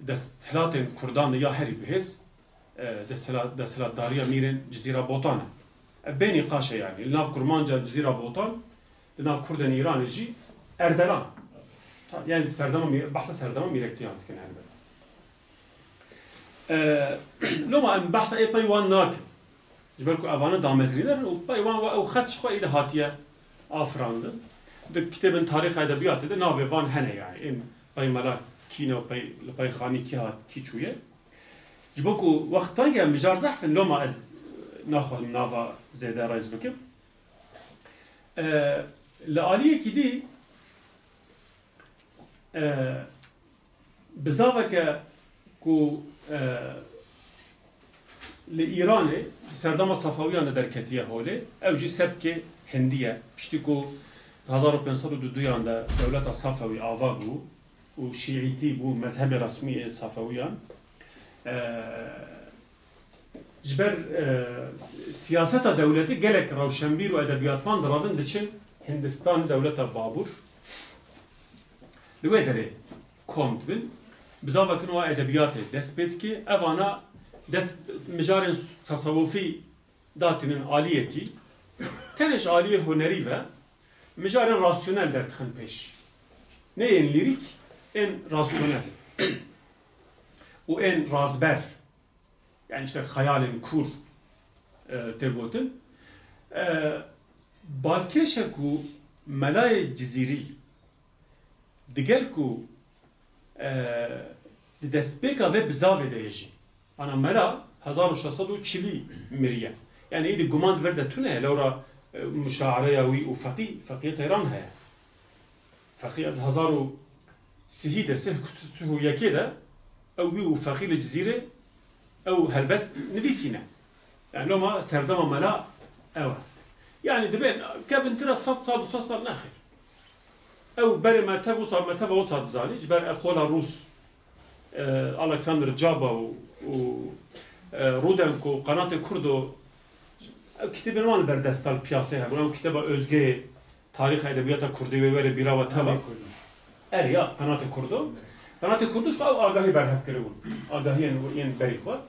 دستهلات کردان یا هری بهس دستهلات داریا میرن جزیره بوتانه. بینی قاشه یعنی لناف کرمانجا جزیره بوتان لناف کردن ایران جی اردلان. يعني بحث سردما ميركتيان تكن هنبه لو ما بحث اي بايوان ناك جبركو افانا دامزرينر و بايوان او خط شخوا ايده هاتيه افراند ده كتابن تاريخ ادبيات ده ناويوان هنه يعني ان باي ملاك كينو باي خاني كي هات كي چويه جبركو وقتان كان مجار زحفن لو ما از ناخذ نافا زياده رايز بكم لآليه كدي بزاوك كو لإيران سردما صفويان دركتيه هولي او جي سبكي هندية بشتكو 1502 ياندا دولة الصفوي آواغو و شيعيتي بو مذهب رسمي صفويان جبر سياسة دولتي جلك روشنبير و ادبيات فان درافن دچن هندستان دولة بابور لوی داره کامت بین بزاوه کنوا ادبیاته دست بید که اوانا دست مجارن تصوفی داتنین عالیه کی تنش عالیه هنری و مجارن راسیونل در تخن پیش نه این لیریک این راسیونل و این رازبر yani işte hayalin kur tegotin balkeşe ku melay ciziri دیگر کو دستپیکا و بزاوی دیجی. آن مرا 1640 مریه. یعنی ایدی گمان ورده تونه لورا مشاعره وی و فقیه ایران هست. فقیه 1030 یکی ده او وی و فقیه الجزیره او هلبست نویسینه. يعني لو ما سردما ملا اوه. يعني دبين كابن ترى 100 سال ناخر. او بري متى وصل زاني جبر اخولا روس الكسندر جابا و رودنكو قناه كردو كتابن وان بردستال بياسه هم كتابه özge تاریخ ادبیات کردی و ولی بیرا و تبا اریا قنات کردو قنات کردوش او آگاهی برهف کرون آگاهی این بری خود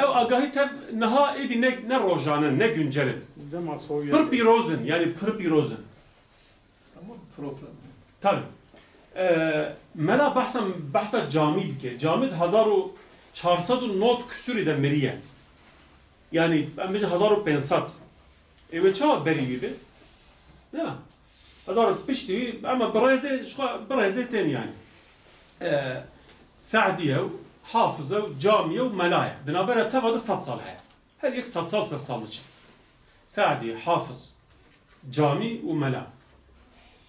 او آگاهی تب نها ایدی نه روزانه نه güncel Dema Sovyet. پر پیروزن yani پر پیروزن Ama problem. tabi mela bahsa camid ki camid 1400 küsür de meriye yani ben bence 1500 evet çağ beriydi değil mi? 1500 ama برازي تاني يعني سعدية وحافظة وجامية وملاية بنابرة تبغى صد صالحة هل يك صد صالح سعدية حافظ جامي وملا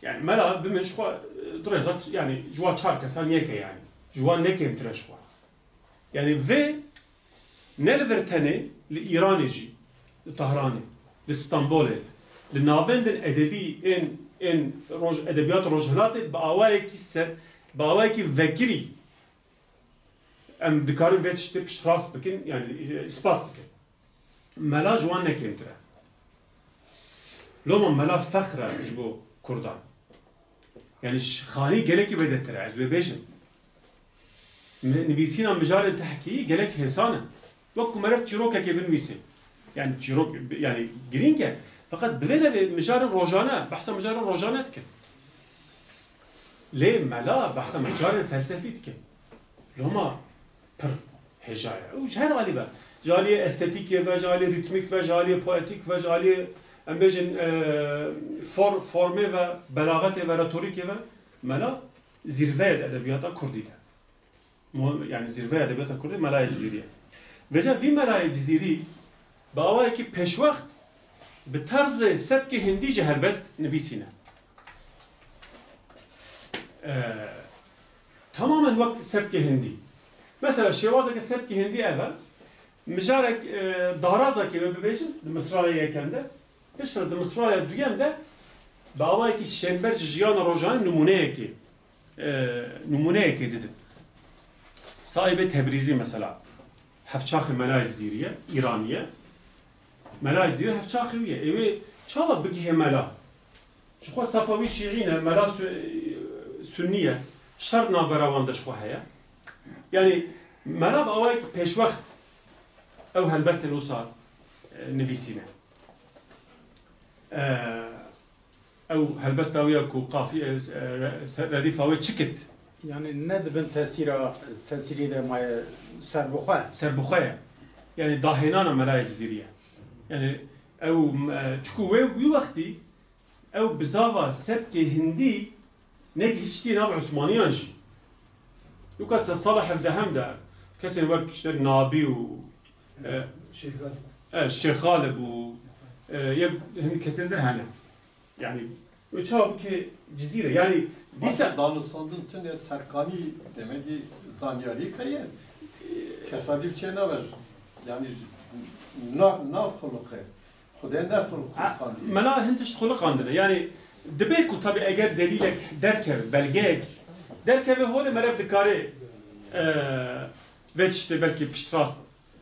يعني ملا بمن شو درجات يعني جوا شاركة سانيكة يعني جوا نكيم ترى شو يعني في نلفرتني لإيرانيجي لطهراني لإسطنبول لنافندن أدبي إن روج أدبيات روجهلات بأوايك فكري أم دكارين بيتشتي بشراس بكين يعني إثبات بكين ملا جوان نكيم ترى لوما ملا فخرة جبو كردان يعني خاني قالك بدأ ترى عزوي بيجن نبيسينا مجال التحكي قالك هسانة وقت مرف تشيروكا كيفن ميسي يعني تشيروك يعني جرينكا فقط بغينا مجال روجانا بحث مجال روجانا تكن ليه ملا بحث مجال فلسفي تكن لوما پر هجاية وجهر غالبا جالية استاتيكية وجالية ريتميك وجالية بويتيك وجالية ام بيجن فورمي و بلاغت و رتوریک و ملا زirve ادبیات کردی ده yani zirve edebiyat kurdی ملای جزیریه و جا وی ملای جزیری با آوایی که پیشوقت به طرز سبک هندی جهربست نویسینه تماما وقت سبک هندی مثلا شوازه که سبک هندی اول مجارك دارازه که ببیجن مصراليه کنده بشرد مصراليه دویم ده با آوایی که شنبرج جیان روزانه نمونه که دیدن صاحب تبریزی مثلا هفچاخ ملای جزیریه ایرانیه ملای جزیره هفچاخیه ایوه چالا بگیه ملا شخوا صفاوی شیعینه ملا سنیه شرط ناوراواندش خو هیا yani ملا با آوایی که پیش وقت او هلبست الوصال نفيسينا او هلبست اوياكو قافي رديف اوي تشكت Yani ne dibin tesiri de maya سربخويا يعني داهنانا ملايا جزيرية يعني او تشكو وي وقتي او بزاوا سبكي هندي نيك هشتي ناب عثمانيان جي يوكاس صالح الدهم ده كسر وقت اشتري نابي و الشيخ غالب و هم كسر ده هنا يعني وشاب كي جزيرة يعني Disa Dağıstan'ın tüm Serkani demedi zanyari kayen. Tesadüf çene var. Yani ne خلقه. Xuda ne خلقه. ملا هنتش خلق عندنا يعني دبيكو طبي اگر دليلك دركر بلغيك دركر هول مرف دكاري ويتشتي بلكي بشتراس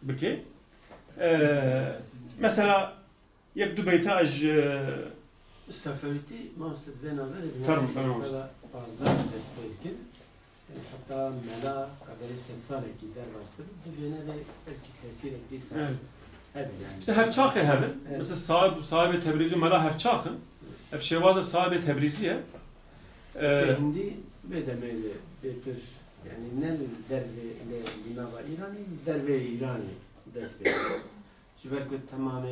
بكي مثلا يبدو بيتاج السفريتي ما استدفينا غير فرم بازار الاسبيل حتى ملا قبل 6 سال كي دار باستر بينا لي تاثير كبير هذا يعني işte hevçakı hevin mesela sahibi Tebrizi mela hevçakın ev şevazı sahibi Tebriziye هندي بدا ميل بيتر يعني نل دربي لنابا ايراني دربي ايراني دسبي جبر قلت تمام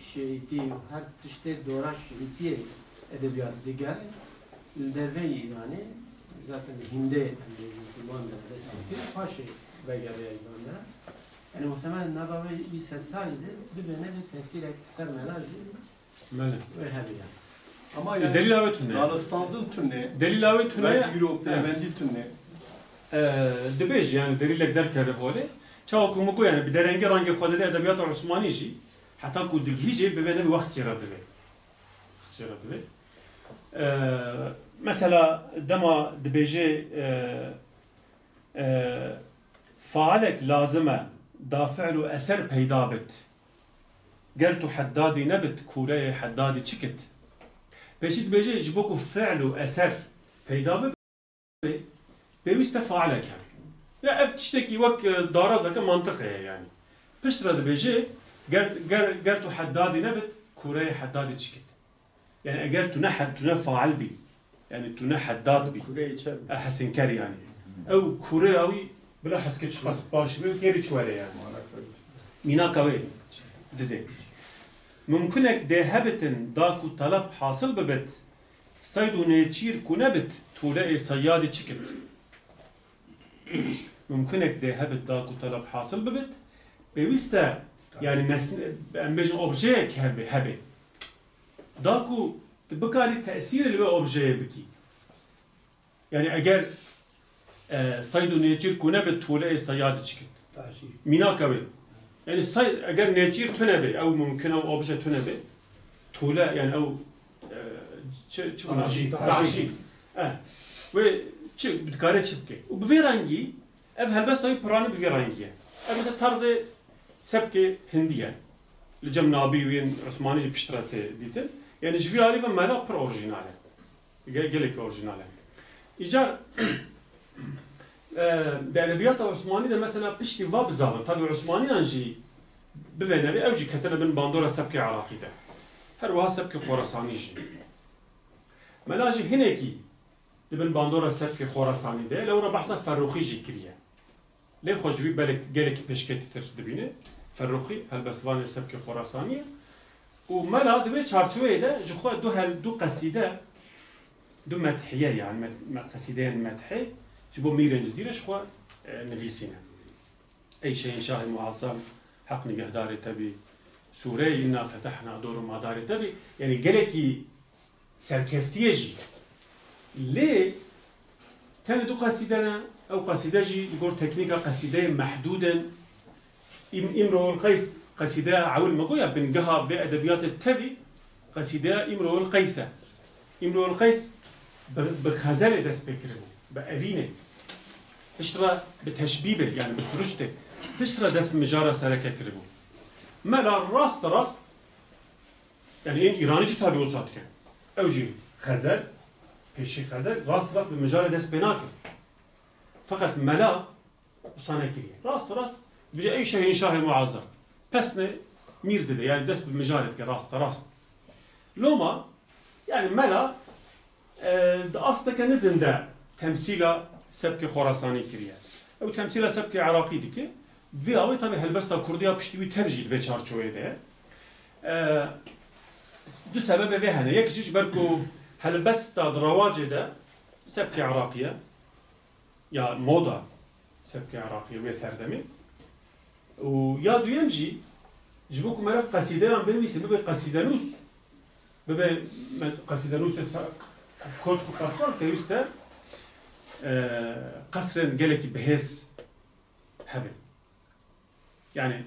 شريتي هر تشتي دورا شريتي ادبيات ديگر دربي ايراني zaten Hinde Müslümanlar destekli paşa beygari ayıbanlara yani muhtemelen Nabavi bir sensalide bir bir tesir ekser melajı ve hediye. Ama yani delil avet tünne Dağıstan'ın tünne delil avet tünne Europe Levendi tünne debej yani delilek derkere vole çavuk muku yani bir derenge rangi xodede edebiyat Osmaniji hatta ku dighice bebene bir vakit yaradı ve mesela dema dibêje faalek lazime da fi'lu eser peyda bit gel tu haddadi nebit kure haddadi çikit پشت بیجه جبوکو فعل و اثر پیدا به بیوسته فعله کن یا اف تشتکی وک دارازه که منطقه یعنی پشت را بیجه گر تو حدادی نبت کوره حدادی چکت يعني اگر تو نه فاعل بی يعني تو نه حداد بی حسن کری يعني او کوره اوی بلا حس که شخص باش بی گری چوره يعني مینا کوي دده ممكنك ده هبتن داكو طلب حاصل ببت صيد نيتشير كنبت تلاقي صياد تشكت ممكنك ده هبت داكو طلب حاصل ببت بيوستا يعني بيجن اوبجي هبه داكو بكاري تأثير اللي هو اوبجي بكي يعني اگر صيد نيتشير كنبت تلاقي صياد تشكت مينا كوي يعني صيد اگر نيتشير تنبي او ممكن او اوبجي تنبي تولا يعني او تعشي و چه بدكاره چبكي وبفيرانجي اف هلبسه براني بفيرانجيه اف مثلا طرز سبكه هنديه الجمنابي وين عثماني بيشترت ديتن يعني جفيالي فمالا بر اوريجينال قالك اوريجينال ايجار الادبيات العثمانيه ده مثلا بيشتي فاب زاغ طبعا عثماني انجي بفنبي اوجي كتنا بن باندورا سبكه عراقي ده هر وها سبكه خراساني جي ملاجي هناكي دبن باندورا سبكه خراساني ده لو بحثا فروخي جي كريه ليه خوجوي بالك قالك بيشكتي تر دبينه فروخي هالبسوان سبكه خراسانيه وملا دبي چارچوي ده جخو دو قصيده دو مدحيه يعني قصيده مدحي جبو ميرن جزيره شخو نفيسينا اي شيء شاه المعظم حق نگهدار تبي سوره إنا فتحنا دور مدار تبي يعني قالكي سركفتيه جي ليه تاني دو قصيدنا او قصيده جي يقول تكنيكا قصيده محدودا امرؤ القيس قصيده عول مقويا بنقها بادبيات التبي قصيده امرؤ القيس امرؤ القيس بخزل دس بكره بأفينه اشترى بتشبيبه يعني بسرجته اشترى دس بمجاره سركه كربو ملا راست يعني ايراني تابع وسط كان اوجي خزل كشي خزل راست بمجاره دس بناكل فقط ملا وصانا كريه راست بيجي اي شيء شاه معظم بسنه ميرده يعني دس بمجاره راست لوما يعني ملا اصلا كنزم ده تمثيله سبك خراساني كريه او تمثيله سبك عراقي ديكي في اوي طبعا هلبستا كرديه بشتوي تفجيد في چارچوي ده دو سبب في هنا يكجيش بركو هلبستا درواجه ده سبك عراقيه يا موضه سبك عراقيه وسردمي ويا دويمجي جبوكم مرة قصيده عم بنويسي ببي قصيدانوس ببي قصيدانوس كوتش قصر تيوستا قصرن قالك بهس هبل يعني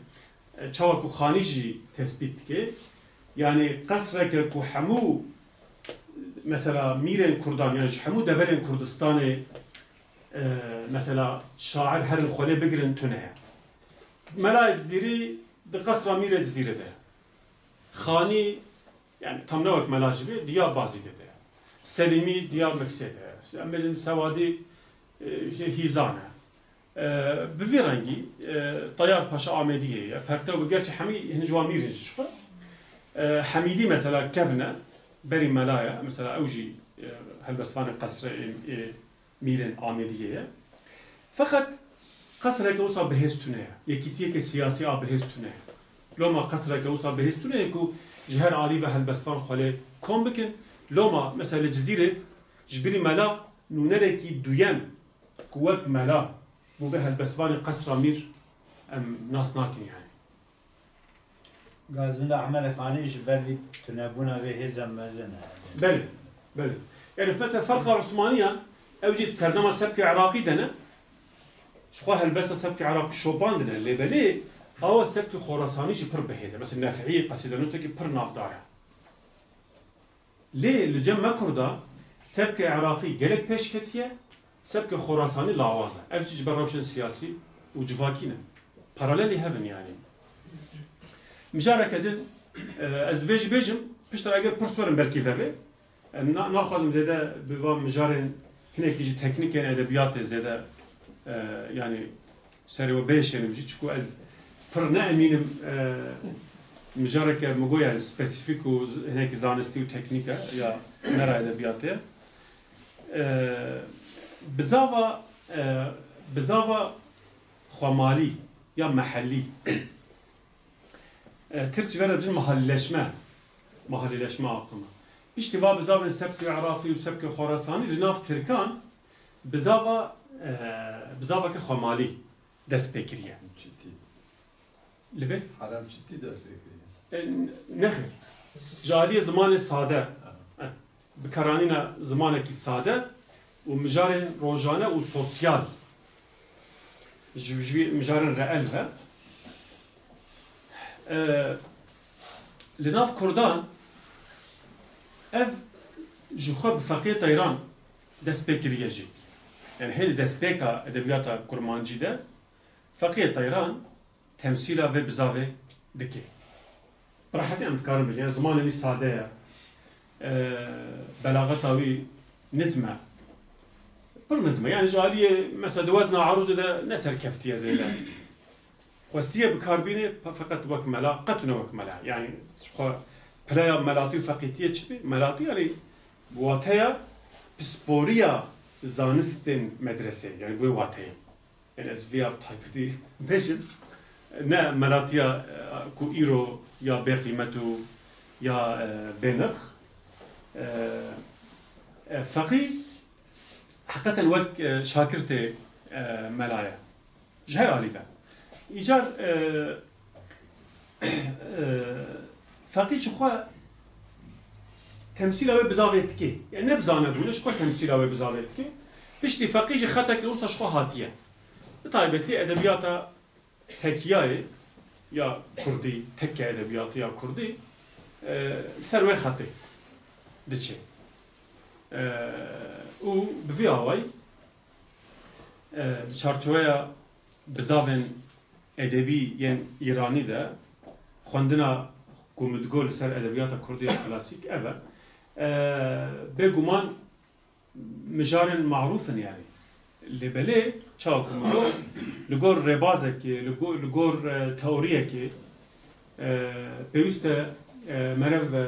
تشاوكو خانيجي تثبيت كي يعني قصرك كو حمو مثلا ميرن كردان يعني حمو دفرن كردستاني مثلا شاعر هر الخولي بقرن تنها ملا الزيري بقصر مير الزيري ده خاني يعني تمنوك ملاجبي ديار بازي ده سليمي ديار مكسيده امجن سوادي هيزانه بفيرانجي طيار باشا عمديه فرتو بقرش حمي هن جوامير شو حميدي مثلا كفنا بري ملايا مثلا اوجي هالبسفان قصر ميرن عمديه فقط قصرك وصل بهستونه يكتيك السياسي بهستونه لو ما قصرك وصل بهستونه يكو جهر عالي وهالبسفان خاله كم بكن لو ما مثلا الجزيره جبري ملا نونركي دويم قوات ملا مو بهالبسفان قصر مير ام ناس ناكن يعني غازنا احمد خاني جبري تنابونا به زمزنا بل يعني فتره فرقه عثمانيه اوجد سردما سبك عراقي دنا شخوا هالبسه سبك عراقي شوبان دنا اللي بلي او سبك خراساني جبر بهيزه بس النافعيه قصيده نوسكي بر نافداره ليه لجم كردا سبك عراقي قالك بيشكتيه سبك خراساني لاوازه افجي جبروشن سياسي وجواكينا باراليلي هافن يعني مشاركه دن از بيجم بيشتر اگر پرسورن بلكي فبه ناخذ زاده بوا مجارن هناك يجي تكنيك يعني ادبيات زاده يعني سريو بيش يعني بيجي تشكو از فرنا امين مجارك مقويا سبيسيفيك هناك زانستي وتكنيكا يا نرى ادبياته بزاوا خمالي يا محلي ترك جبنا بجن محليleşme akımı. İşte va bizavın sebki Iraqi ve sebki Khorasani linaf Türkan bizava ki xamali dest pekiriye. Ciddi. Leve? Haram ciddi ders bekliyor. Nexir. Jaliye zamanı sade. Bikaranina zamaneki sade ve mijarin rojane ve sosyal. Mijarin reel ve لناف كردان اف جوخا بفقيه ايران دسبيكريه جي يعني هي دسبيكا ادبيات كرمانجي ده فقيه ايران تمثيلها في بزافي دكي براحتي ام تكارم يعني زمان اللي ساده بلاغتاوي نزمه برنزمه يعني جاليه مثلا دوزنا عروض ده نسر كفتيه زي ده خواستيه بكاربيني فقط وك ملا قطن وك ملا يعني خو بلايا ملاتي فقيتيه تشبي ملاتي يعني واتيا بسبوريا زانستين مدرسه يعني بو واتيا يعني اس في اب تايبتي بيشن نا ملاتيا كو ايرو يا بقيمته يا بنرخ فقي حقيقه وك شاكرتي ملايا جهر عليها إيجار فقي شخوا تمثيل أوي بزاويتكي يعني نبزانه بونه شخوا تمثيل أوي بزاويتكي بشتي فقي جي خطأ كيوصل شخوا هاتيه بطيبتي أدبياتا تكياي يا كردي تكي أدبيات يا كردي سروي خطأ دتشي و بفي هواي چارچوبه بزاوین ادبی یعنی ایرانی ده خوندنا کومدگول سر ادبیات کردی کلاسیک اوه بگومان مجارن معروفن يعني لبله چاو کومدگول لگور ربازه که لگور تئوریه که پیوسته مرو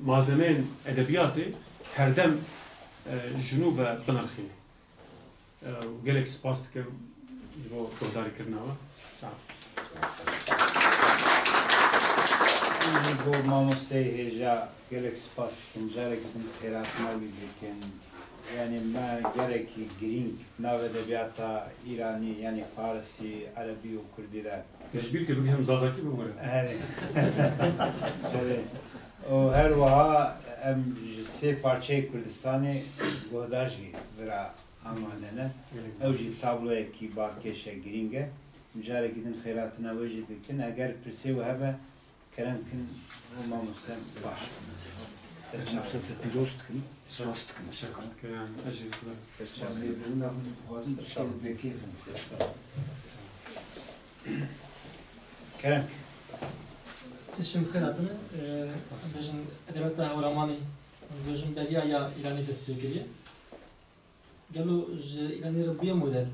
مازمین ادبیاتی هر دم جنوب بنرخینه gelek spas dikim bo guhdarî kirinawa بۆ مامۆستای هێژا gelek spas dikim jarek din xêratina wî bikin yani me gelekî girîng nav edebiyata îranî yani farsî erebî û kurdî de bir kere hem zazaki bu var. O her wiha em sê parçeyê Kurdistanê guhdar jî vira amanene ew jî tabloyekî balkêşe girîng e carekî din xêratina wê jî dikin eger pirsê we hebe kerem kin û mamoste baş kerem تشم خيراتنا بجن ادبيات هوراماني بجن بريا يا ايراني دسبيكريه قالوا ايراني ربيه موديل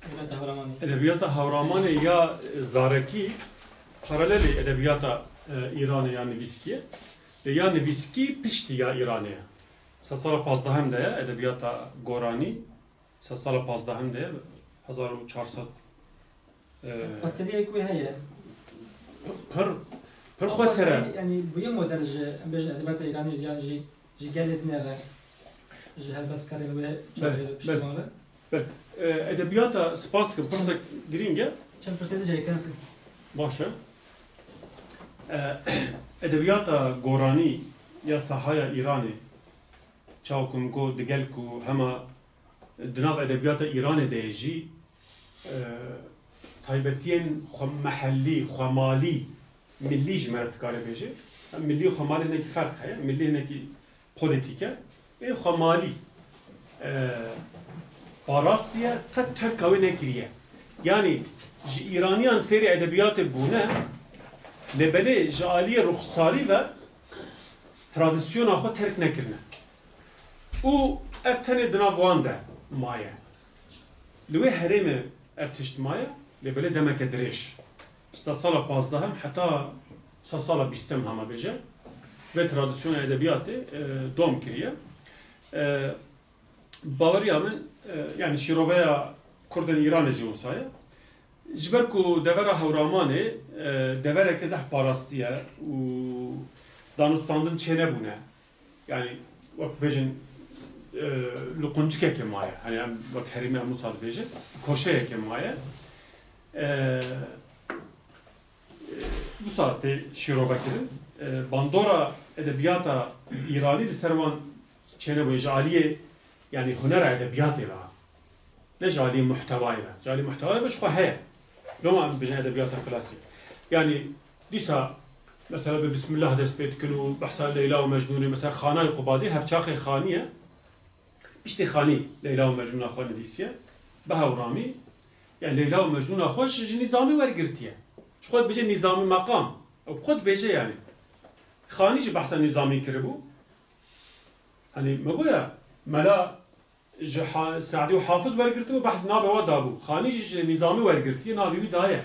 ادبيات هوراماني ادبيات هوراماني يا زاركي paraleli edebiyata İran'ı yani viskiye yani viski pişti ya İran'ya sasala pazdahem de edebiyata Gorani sasala pazdahem de 1400 فسريه كوي هي پر خسره يعني بويا موديل بجن ادبيات ايراني يعني جي قالت نرى جي هلبس كارل و شماره edebiyata spastik pırsa giringe كم برسنت جاي كان başa edebiyata Gorani ya sahaya İran'ı çakum go digel ku hema dinav edebiyata İran'ı deji taybetiyen mahalli xamali milli jmeret kare beji milli xamali ne ki fark hay milli ne ki politika xamali parastiye kat terkavi ne kiriye yani İraniyan feri edebiyatı buna lebele jaliye ruhsari ve tradisyon ahı terk nekirne. و افتني دنافوان ده مايا لوي هريمه افتشت مايا لبلد دمك دريش سالة بازدهم حتى سالة بيستم هما بيجا ve tradisyon edebiyatı dom kiriye. Bavariyamın yani Şiroveya Kurdan İran'ı olsaya Jberku devera havramane devera kezah parastiye u danustandın çene bune yani bak bejin lukunçuk ekemaya hani bak herime musad bejin koşe ekemaya bu saatte Şiroveki'nin Bandora edebiyata İrani li servan çene bu jaliye yani hüner edebiyatı var. Ne jali muhtevayla. Jali muhtevayla ve şu he. Loma bejin edebiyata klasik. Yani lisa mesela bir Bismillah dest betkinu bahsa Leyla ve Mecnun'u mesela Xanay Qubadi hafçaqi khaniye işte khani Leyla ve Mecnun'a khani disiye bahavrami yani Leyla ve Mecnun'a hoş nizami ver girtiye. Şu kadar bejin nizami makam. O kadar beje yani. خاني جي بحث نظامي كربو يعني ما بويا ملا سعدي وحافظ ورقرتي وبحث نابي ودابو خاني جي نظامي ورقرتي نابي بداية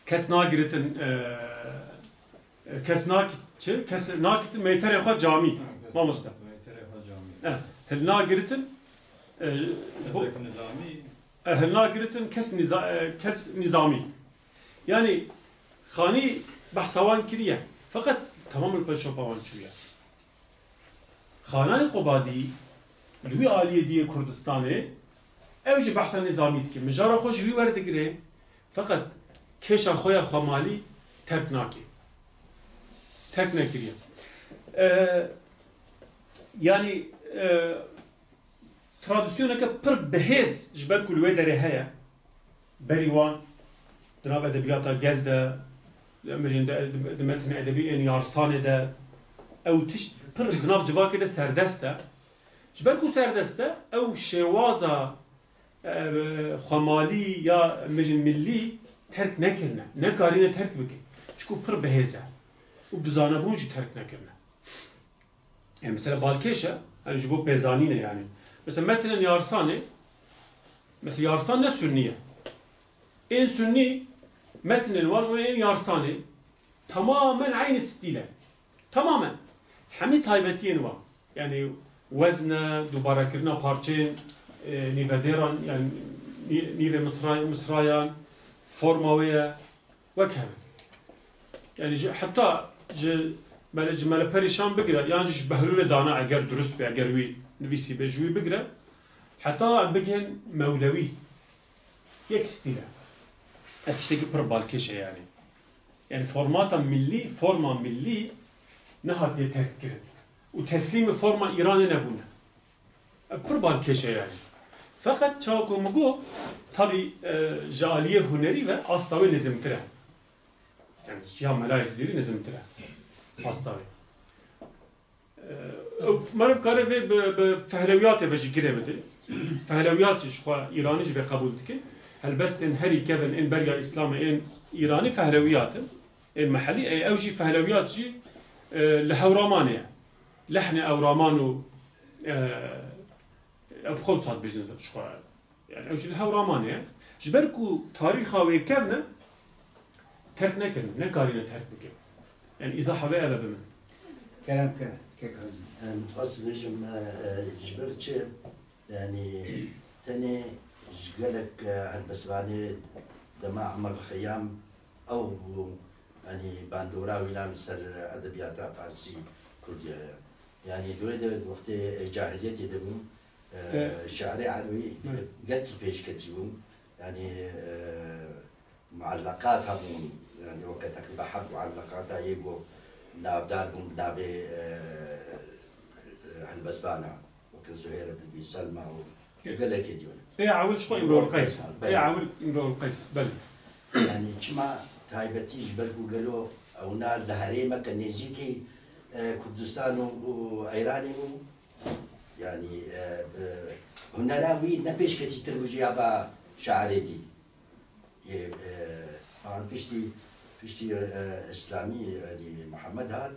كس ناقرتن كس ناقرتن ميتر يخوة جامي ما مستر هل ناقرتن هل ناقرتن كس نظامي يعني خاني بحثوان كريه فقط تمام البلشوباوان شويه خانه قبادي لوي عاليه دي كردستاني اوجي بحث نظامي كي مجاره خوش وي وردگري فقط كيشا خويا خمالي تركناكي تركناكريه يعني تراديسيونك بر بهز جبركو لوي دري هيا بريوان دناب ادبياتا جلده مجن دمتن ادبي ان يارسانه ده او تشت پر بناف جواكي ده سردسته جبركو سردسته او شوازا خمالي يا مجن ملي ترك نكرنا نكارينه ترك بكي چكو پر بهزه و بزانه بونجي ترك نكرنا يعني مثلا بالكيشه hani جبو بيزانينه يعني مثلا متن يارسانه مثلا يارسان ne sünniye en sünni metnin var ve en yarsani tamamen aynı stile. Tamamen. Hemi taybetiyen var. Yani vezne, dubara kirna parçen, nive deran, yani nive Mısrayan, formaveye ve kâme. Yani hatta cimale perişan bigre, yani behlule dana eğer dürüst ve eğer vi nivisi bejui bigre, hatta bighen mevlevi. Yek stile. Tişteki per balkeşe yani. Yani forma milli nehatiye terk kirin. O teslimi forma İran'ı ne buna? Per balkeşe yani. Fakat çakomugu tabi jaliye hüneri ve astavi nizimtire. Yani jamela izdiri nizimtire. Astavi. Marif kare ve fehleviyat ve jigiremedi. Fehleviyat şu İran'ı ve kabul dikin. هلبستن هري كذا إن برجع إسلام إن إيراني فهلويات المحلي أي أوجي فهلويات جي لهورامانية لحن أو رامانو بخلصات بيزنس شو يعني أوجي لهورامانية جبركو تاريخها ويكفنا ترك نكرن نكارينا ترك بكم يعني إذا حبي هذا بمن كلام كذا متفصل نجم جبرتش يعني ثاني جالك هالبسواني دماء عمر الخيام أو يعني باندورا ويلان سر أدبيات فارسي كردية يعني دويدة وقت جاهلية يدبون شعري علوي قتل بيش كتيبون يعني معلقات هبون يعني وقت بحب معلقات يبو نافدار بون بنابي هالبسوانا وقت زهير بن سلمى قال لك يديون ايه عاول شوي امرؤ القيس ايه عاول امرؤ القيس بل يعني كما تايبتي جبركو قالوا او نار لهريمه كنيزيكي كردستان وايراني يعني هنا راوي نبيش كتي تربجي ابا شعريتي طبعا بيشتي اسلامي يعني محمد هاد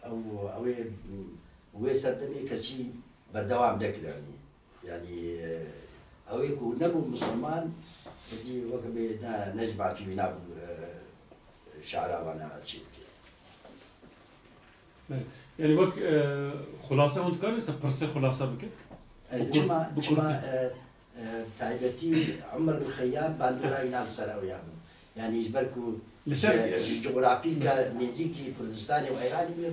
او ويسدني كشي بردوام لك يعني او يكون نبو مسلمان بدي وقت نجمع في بناء شعراء وانا شيء يعني وقت خلاصة هون كان لسه برسي خلاصة بك جمع تعبتي عمر الخيام باندورا ينال سراويا يعني يجبركوا جغرافيا نيزيكي كردستاني وايراني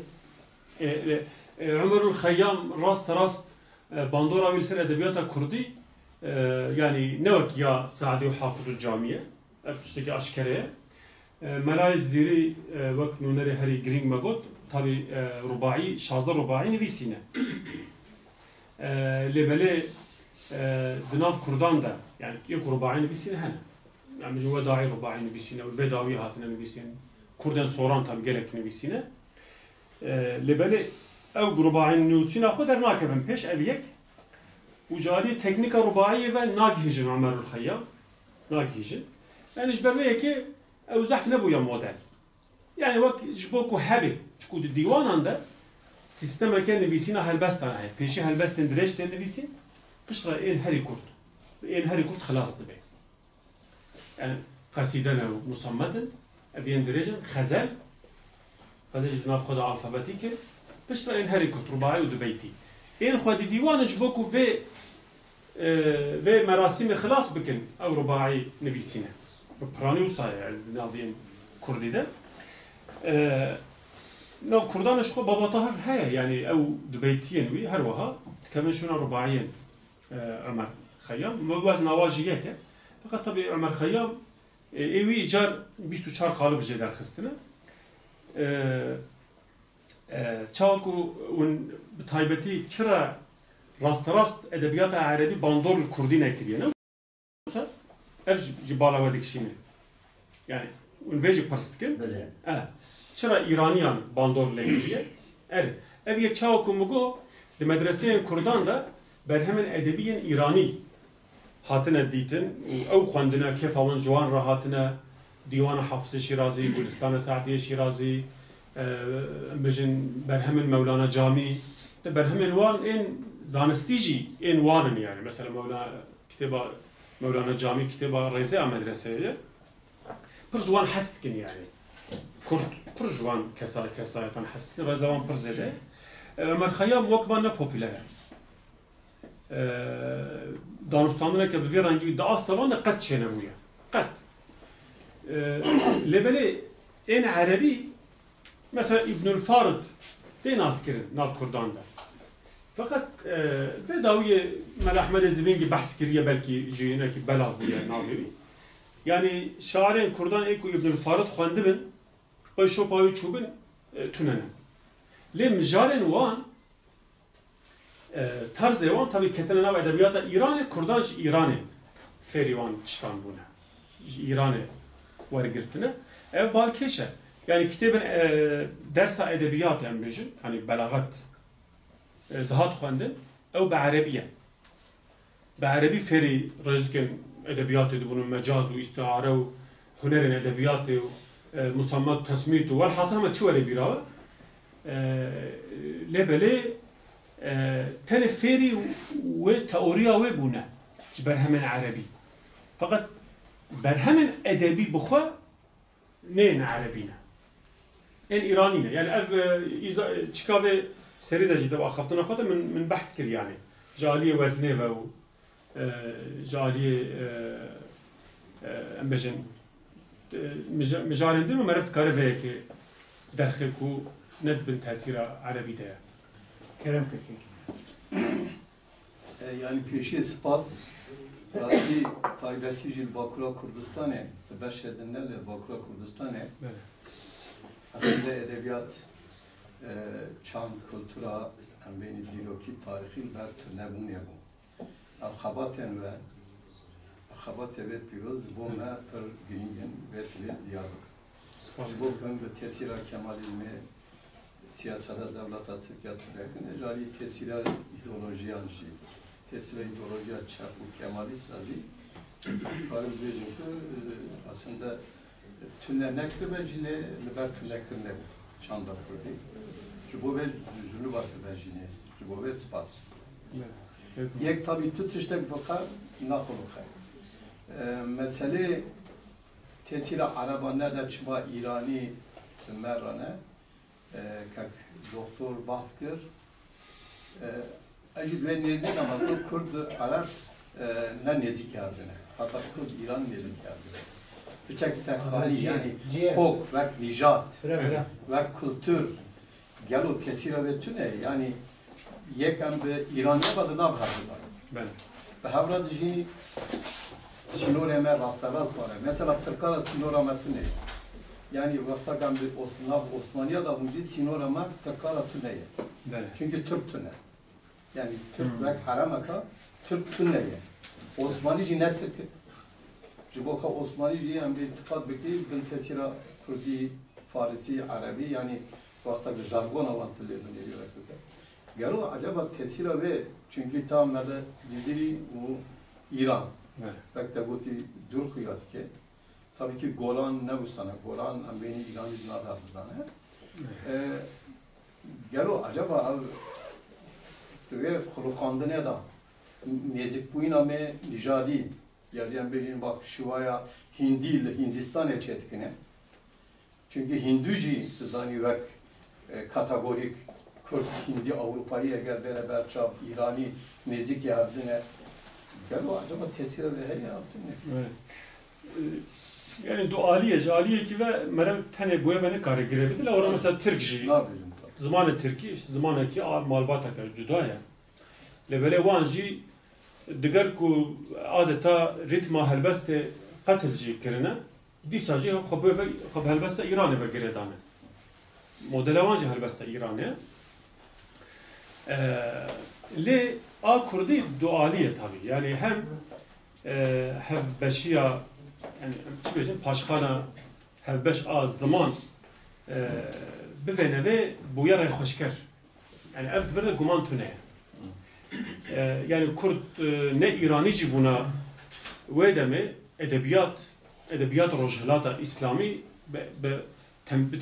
عمر الخيام راست باندورا ويلسر ادبيات كردي يعني نوك يا سعدي وحافظ الجامعة اشتكي اشكره ملاي زيري وقت نونري هري جرينج ماغوت tabi rubai, şazda rubai nevisine. Lebele dinav Kurdan da yani yok rubai nevisine hene. Yani jova dahi rubai nevisine ve davi hatine nevisine. Kurdan soran tabi gelek nevisine. Lebele ev rubai nevisine xo der nakebin peş eviyek. Ucari teknika rubai ve nagihijin Amerul Hayyam. Nagihijin. Yani jberleye ki ev zahf nebuya model. Yani vak jboku habi çünkü divanında sisteme ke nevisina helbestan hay. Peşi helbestan direş de nevisin. Kışra en heri kurt. En heri kurt خلاص be. Yani kasidene musammaten ebiyen direjin khazal. Hadi nafkada alfabetike. Kışra en heri kurt rubai u dubeyti. En khadi divan jboku ve merasim خلاص bikin ev rubai nevisina. Prani usaya yani navien Kurdide. نو كردان شخو بابا طاهر هيا يعني او دبيتين وي هروها كمان شنو رباعيين عمر خيام وزن واجيات فقط طبيعي عمر خيام ايوي ايجار 24 قالب جدار خستنا تشاكو ون بتايبتي تشرا راست ادبيات عربي باندور الكردين اكترينا اف جبالا وديك شيء يعني ون فيجي برستكن چرا ایرانیان باندور لیلیه ev yek çav kumugo de medreseyên Kurdan da berhemin edebiyên İranî hatine dîtin û ew xwendine kefawan ciwan re hatine Dîwana Hafız Şîrazî, Gulistana Saadiye Şîrazî bijin berhemin Mevlana Camî de berhemin wan ên zanistî jî ên wanin yani mesela kitêba Mevlana Camî kitêba Rêzeya medreseye pir ciwan hes dikin yani Kurd jwan kesayatan hes dikin rêzewan pir zêde Ömer Hayyam wekvan ne popüler. Danistan'daki bir rengi de asla ne kat çene bu ya. Kat. Lebele en Arabi mesela İbnül Farid de naskirin nav Kurdan'da. Fakat ve daviye Mel Ahmed Ziving'i bahs kiriye belki jiyine ki belag bu ya navi. Yani şairin Kurdan eko İbnül Farid xwendibin o şopayı çubin tünene. Le mjaren wan tarz wan tabii ketene nav edebiyata İran'ı Kurdan İran'ı feriwan çıkan buna. İran'ı wargirtine. Ev balkeşe. Yani kitabın dersa edebiyat yani bejin hani belagat daha xwendin ev be Arabiye. Be Arabi feri rızkın edebiyatı bunun mecaz ve istiare ve hunerin edebiyatı musammat tasmit ve hasıl ama çuvari birawa lebele teneferi ve teoriya ve buna berhemen Arabi. Fakat berhemen edebi bukha neyin Arabina? En İranine. Yani ev çıkave seri de ciddi akhaftına kadar min bahs kir yani. Jaliye vezne ve jaliye embejin مجارين دم مرفت كاربه كي درخكو ند بن تأثير عربي ده. Kerem Kırkek. Yani peşi spas rastli taybeti jil Bakura Kurdistan'e beş edinlerle Bakura Kurdistan'e aslında edebiyat çan kültüra beni diloki tarihi ver türnebun ya bu. Arxabaten ve Xabat evet piroz buna per gingen ve Diyarbakır. Bu gün ve tesira Kemalizmi siyasada devlet Türkiye'de ecali tesira ideolojiyanji. Tesira ideolojiya çapı Kemalist ali. Farizeci aslında tünne nekre ve jile liber tünne kırne çanda kurdu. bu ve zülü var bejine. Bu ve spas. Yek tabii tut işte bakar nakulu mesele tesir Arabanlar da çıba İrani merrane kak doktor Baskır acı ve nerede ama Kurd Arap ne nezik yardına hatta Kurd İran nezik yardına birçok sekali yani kok ve nijat ve kültür gelo tesir ve tüne yani yekam be İran'da bazı nav hazırlar. Ben. Ve havra dijini sinore me rastaraz var. Mesela Türkara sinora metune. Yani vakta kan bir Osmaniye da bunun sinora me Türkara tüne. Ben. Çünkü Türk tüne. Yani Türk ve haramaka Türk tüne. Osmaniye ne Türk? Jiboka Osmaniye hem bir ittifak bekliyor. Ben tesira Kurdi, Farisi, Arabi yani vakta bir jargon avantajları geliyor. Garo acaba tesira ve çünkü tam nerede gidiri bu İran. Belki bu dur kıyat ki tabii ki Golan ne bu sana Golan beni İran idnar hazırlanır. Garo acaba ve Kurukanda ne da nezik bu iname nijadi yani benim bak şivaya Hindi ile Hindistan etkine. Çünkü Hinduji zani ve kategorik Kürt, Hindi, Avrupa'yı eğer beraber çap, İrani, nezik yardımına galiba acaba tesir ve her yaptı ne? Yani aliye ki ve merak tane boya beni kare girebilirler. Orada mesela Türkçe. Zamanı Türkiye, zamanı ki malbata kar cudaya. Lebele vanji diğer ku adeta ritma helbeste katilci kirine. Disaji xab helbeste İran'ı ve giredane. Model vanji helbeste İran'ı. Le a Kurdi dualiye tabii. Yani hem hevbeşiya yani çibecin paşkana hevbeş az zaman bivene ve bu yara hoşker. Yani ev dverde guman tune. Yani Kurd ne İranici buna ve demi edebiyat rojhelata İslami be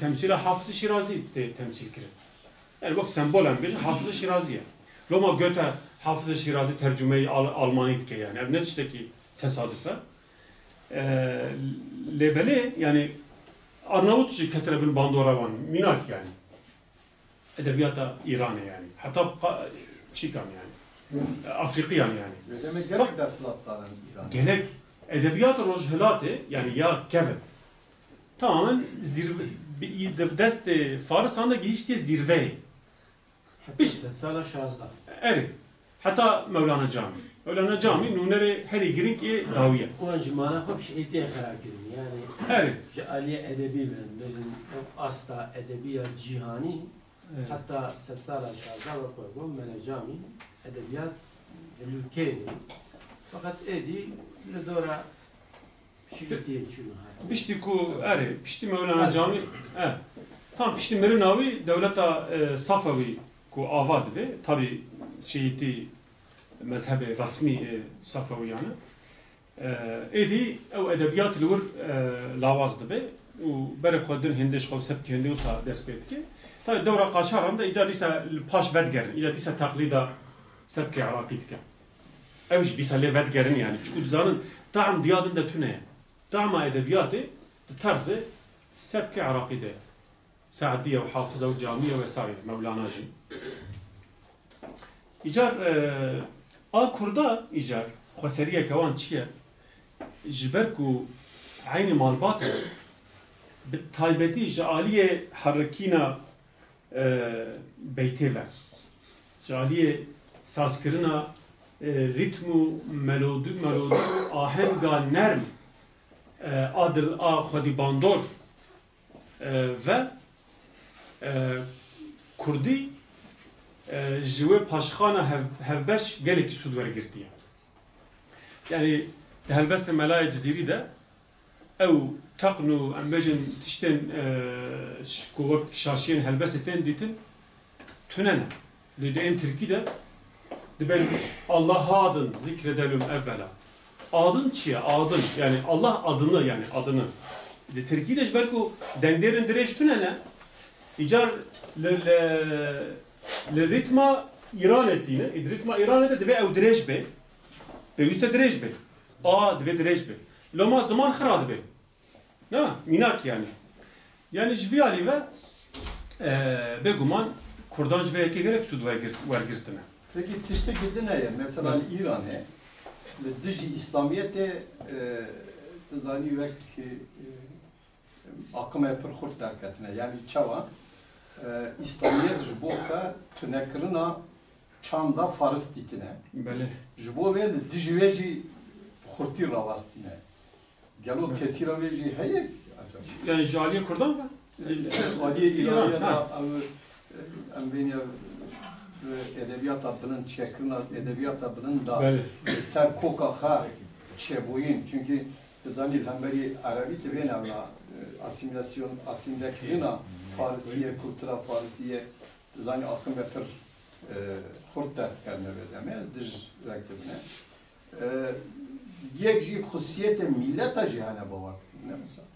temsile Hafız-ı Şirazi temsil kirin. Yani bak sembolen bir Hafız-ı Şirazi'ye. Loma Goethe Hafız-ı Şirazi tercümeyi Almaniytke yani. Ne işteki tesadüfe. Lebele yani Arnavutçu ketrebin bandoravan minak yani. Edebiyata İran'ı yani. Hatta Çikan yani. Afrikiyan yani. Demek gerek derslatların İran. Gerek edebiyat rojhelatı yani ya kevin. Tamamen zirve dest Faristan'da geçtiği zirve. İşte Sala Şazda. Evet. Hatta Mevlana Cami. Mevlana Cami nunere her girin ki daviye. O anjumana hep şeyde karar girin. Yani evet. Aliye edebi benim asla edebiyat cihani. Evet. Hatta Sala Şazda ve koyduğum Mevlana Cami edebiyat ülkeydi. Fakat edi bir doğru şirket değil çünkü. Pişti ku eri, pişti Mevlana Cami. Tam pişti Merinavi devleta Safavi ku avad be. Tabi şeyti mezhebi rasmi Safavi yani. Edi o edebiyat lur lavazdı be. O bere xodun hindiş xo sepki hindiusa despet ki. Tabi devra Qaşaran da ija lisa paş vedger, ija lisa taklida sepki Arapitke. Evj lisa le vedgerin yani. Çünkü zanın tam diyadın da tüne. Dama edebiyatı tarzı sepki Arapide. Saadiye ve Hafıza ve Camiye vesaire Mevlana'cı. İcar a Kurda icar xoseriye kevan çiye jberku aynı malbatı bitaybeti jaliye harekina beyteve jaliye saskirina ritmu melodi ahenga nerm adil a xodibandor ve Kurdi jiwe paşxana hevbeş gelek sud vergirtiye. Yani helbeste melaya ceziri de ev taqnu ambejin tişten kovak şaşiyen helbeste ten ditin tünene. Lüde en Türkiye'de ben Allah adın zikredelim evvela. Adın çiye adın yani Allah adını yani adını. De Türkiye'de belki denderin direç tünene إيجار للريتما إيران الدينة الريتما إيران ده دبي أو دريج به بيوسته دريج به دبي دريج به لو ما زمان خراد به نا ميناك يعني جفيالي و بگومان Kurdan ve ki gerek su vergirtine. Peki tişte gidin ya mesela İran'e dizi İslamiyet'e tezani ve ki akım yapır kurt derketine yani çava İslamiyet jboka tünekrina çanda farz ditine. Bele. Jbo ve dizi veci kurti ravastine. Gelo tesira veci heye. Yani Jaliye Kurdan mı? Aliye İran'ya da Ambenya edebiyat adının çekin edebiyat adının da ser kokaha çebuyin çünkü tezanil hemberi Arabi tebin avla asimilasyona Farsiye kültüra Farsiye tezani akım yapır kurtar kelime bedeme diz rektibine yekji khusiyete millete cihane bavar ne mesela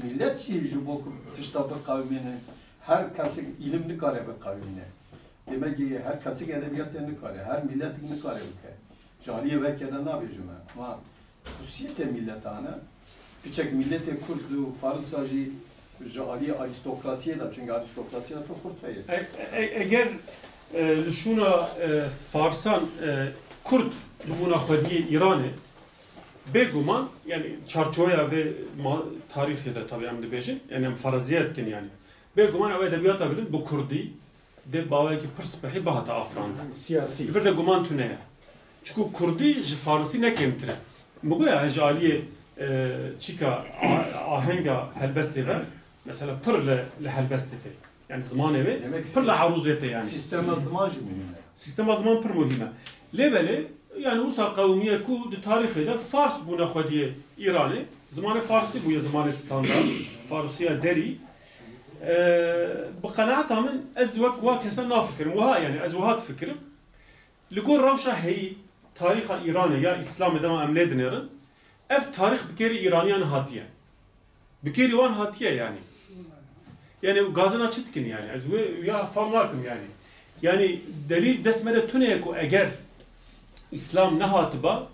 millet şey jubok tıştabı kavminin her kasık ilimli kare bir kavmine. Demek ki her kasık edebiyat yerine kare, her millet ilmi kare bir kare. Caliye ve keda ne yapacağım ben? Ama hususiyete milletane, birçok millete Kurdu, Farsacı, Caliye aristokrasiye de çünkü aristokrasiye de çok kurtayı. Eğer şuna Farsan Kurt buna xwediye İran'ı beguman yani çarçoya ve tarihi de tabii hem de bejin yani hem faraziyet kin yani. Beguman ev edebiyata bilin bu Kurdi de bavaki perspehi bahata Afran. Siyasi. Bir de guman tüneye. Çünkü Kurdi Farsi ne kemtire. Bu ya Jaliye çika ahenga helbeste ve mesela pır le helbestete. Yani zaman evi pır le haruzete yani. Sistem zaman mühim. Sistem zaman pır mühime. Lebeli yani usa kavmiye ku de tarihi de Fars buna xwediye İran'ı. Zamanı Farsi bu ya zamanı standart. Farsiye deri. بقناعتها من أزواج وكسر نافكر وها يعني أزواجات فكر لقول روشة هي تاريخ إيراني يا إسلام دما أملاد نيرن أف تاريخ بكيري إيرانيان هاتية بكيري وان هاتية يعني غازنا çetkin yani أزواج يا فهملاكم يعني دليل دسمة تونيكو أجر إسلام نهاتبا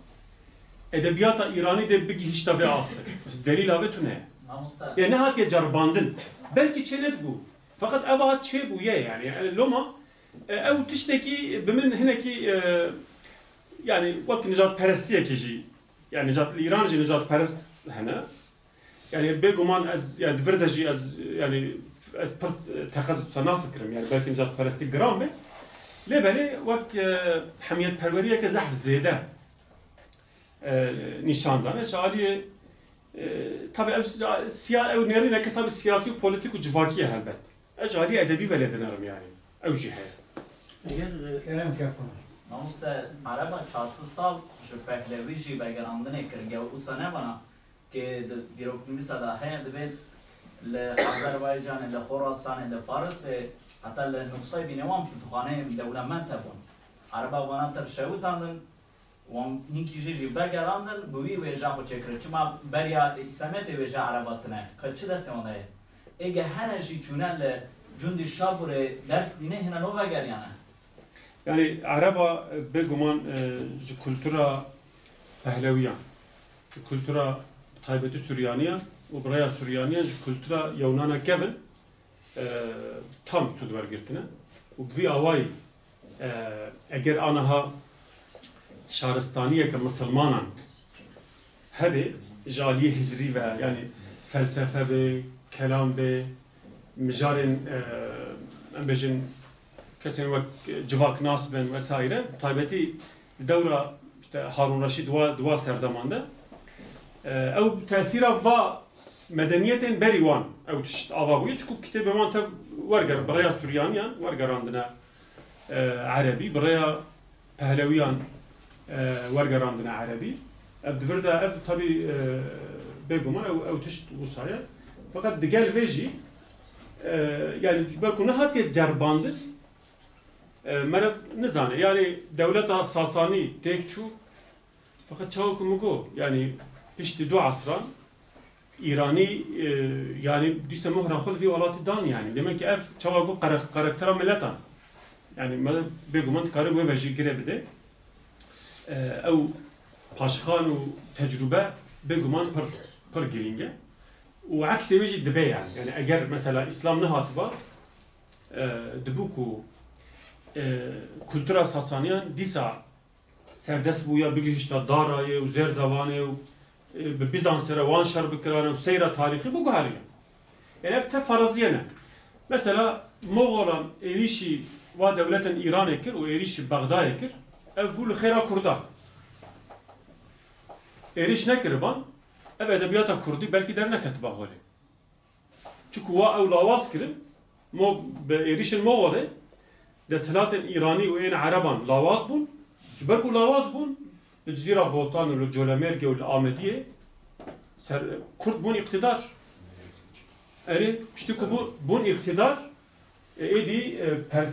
edebiyata İrani de bir hiç tabi aslı. Delil abi tune. Yani nehatiye carbandın. Belki çenet bu. Fakat evat şey bu yani loma ev tişteki bimin hineki yani vakti Necat Perestiye keci yani Necat İrancı Necat Perest hene yani beguman az yani dverdeci az yani az takaz sana fikrim yani belki Necat Peresti gram be lebeli vak hamiyet perveriye ke zahf zede nişandan Jaliye tabi ev nerine ki tabi siyasi politik u civakiye elbet. Jaliye edebi veledinarım yani. Ev cihe. Kerem kapın. Namusa Araba 400 sal ji pehlevi jî vegerandinê kir u sene bana ki dîroknivîsa heye dibe li Azerbaycanê, li Xorasanê, li Farsê heta li nûsay bînêwan pirtûxaneyên dewlemend hebûn. Araba wana tir şewitandin wan hinkî jî vegerandin bi wî wêja xwe çêkirin. Çima beriya İslamiyetê wêja Araba tune. Qet çi destê wan heye? Êge hene jî çûne li cundî Şaburê ders dînê hine no vegeriyane. Yani Araba beguman kültüra Pehleviyan, kültüra taybeti Süryaniya, o buraya Süryaniya kültüra Yunan'a kevin tam südver girtine. O bir avay eğer anaha Şaristaniye ki Müslümanan hebe Jaliye Hizri ve yani felsefe ve kelam ve mijarin ambejin kesin ve civak nasben vesaire taybeti devra işte Harun Reşid dua serdamanda ev tesira va medeniyetin beriwan ev tişt avabuye çünkü kitabı mantep vargar buraya Süryaniyan vargarandına Arabi buraya Pehleviyan vargarandına Arabi ev devirde ev tabi beguman ev tişt vusaya fakat digel veji yani belki ne hatiye cerbandır مرف نزانه yani devlet Sasani tek çu fakat çavukumu go yani pişti du asran İrani yani düşse muhran xul vi velatî dan yani. Demek ki ev çava bu karaktera milletan. Yani beguman karı bu ve jigire bide. Ev paşxan û tecrübe beguman pır giringe. و عكس وجه دبي يعني اگر مثلا اسلام نه هاتبا دبوكو kültüra Sasaniyan disa serdest buya bigişta darayı u zer zamanı Bizans'era wan şer bikirane u seyra tarihi bu haliye. Yani efte faraziyene. Mesela Moğolan erişi va devletin İran ekir u erişi Bağdat ekir. Ev bul khira Kurda. Eriş nekirban ev edebiyata Kurdi belki dernek etba holi. Çünkü va ev lavaz kirin erişin Moğol'e دستهلاتن إيراني وين عربان لاواز بون جبركو لاواز بون الجزيرة بولطان والجولاميرجي والآمدية سر كرد بون اقتدار أري شتكو بون اقتدار إيدي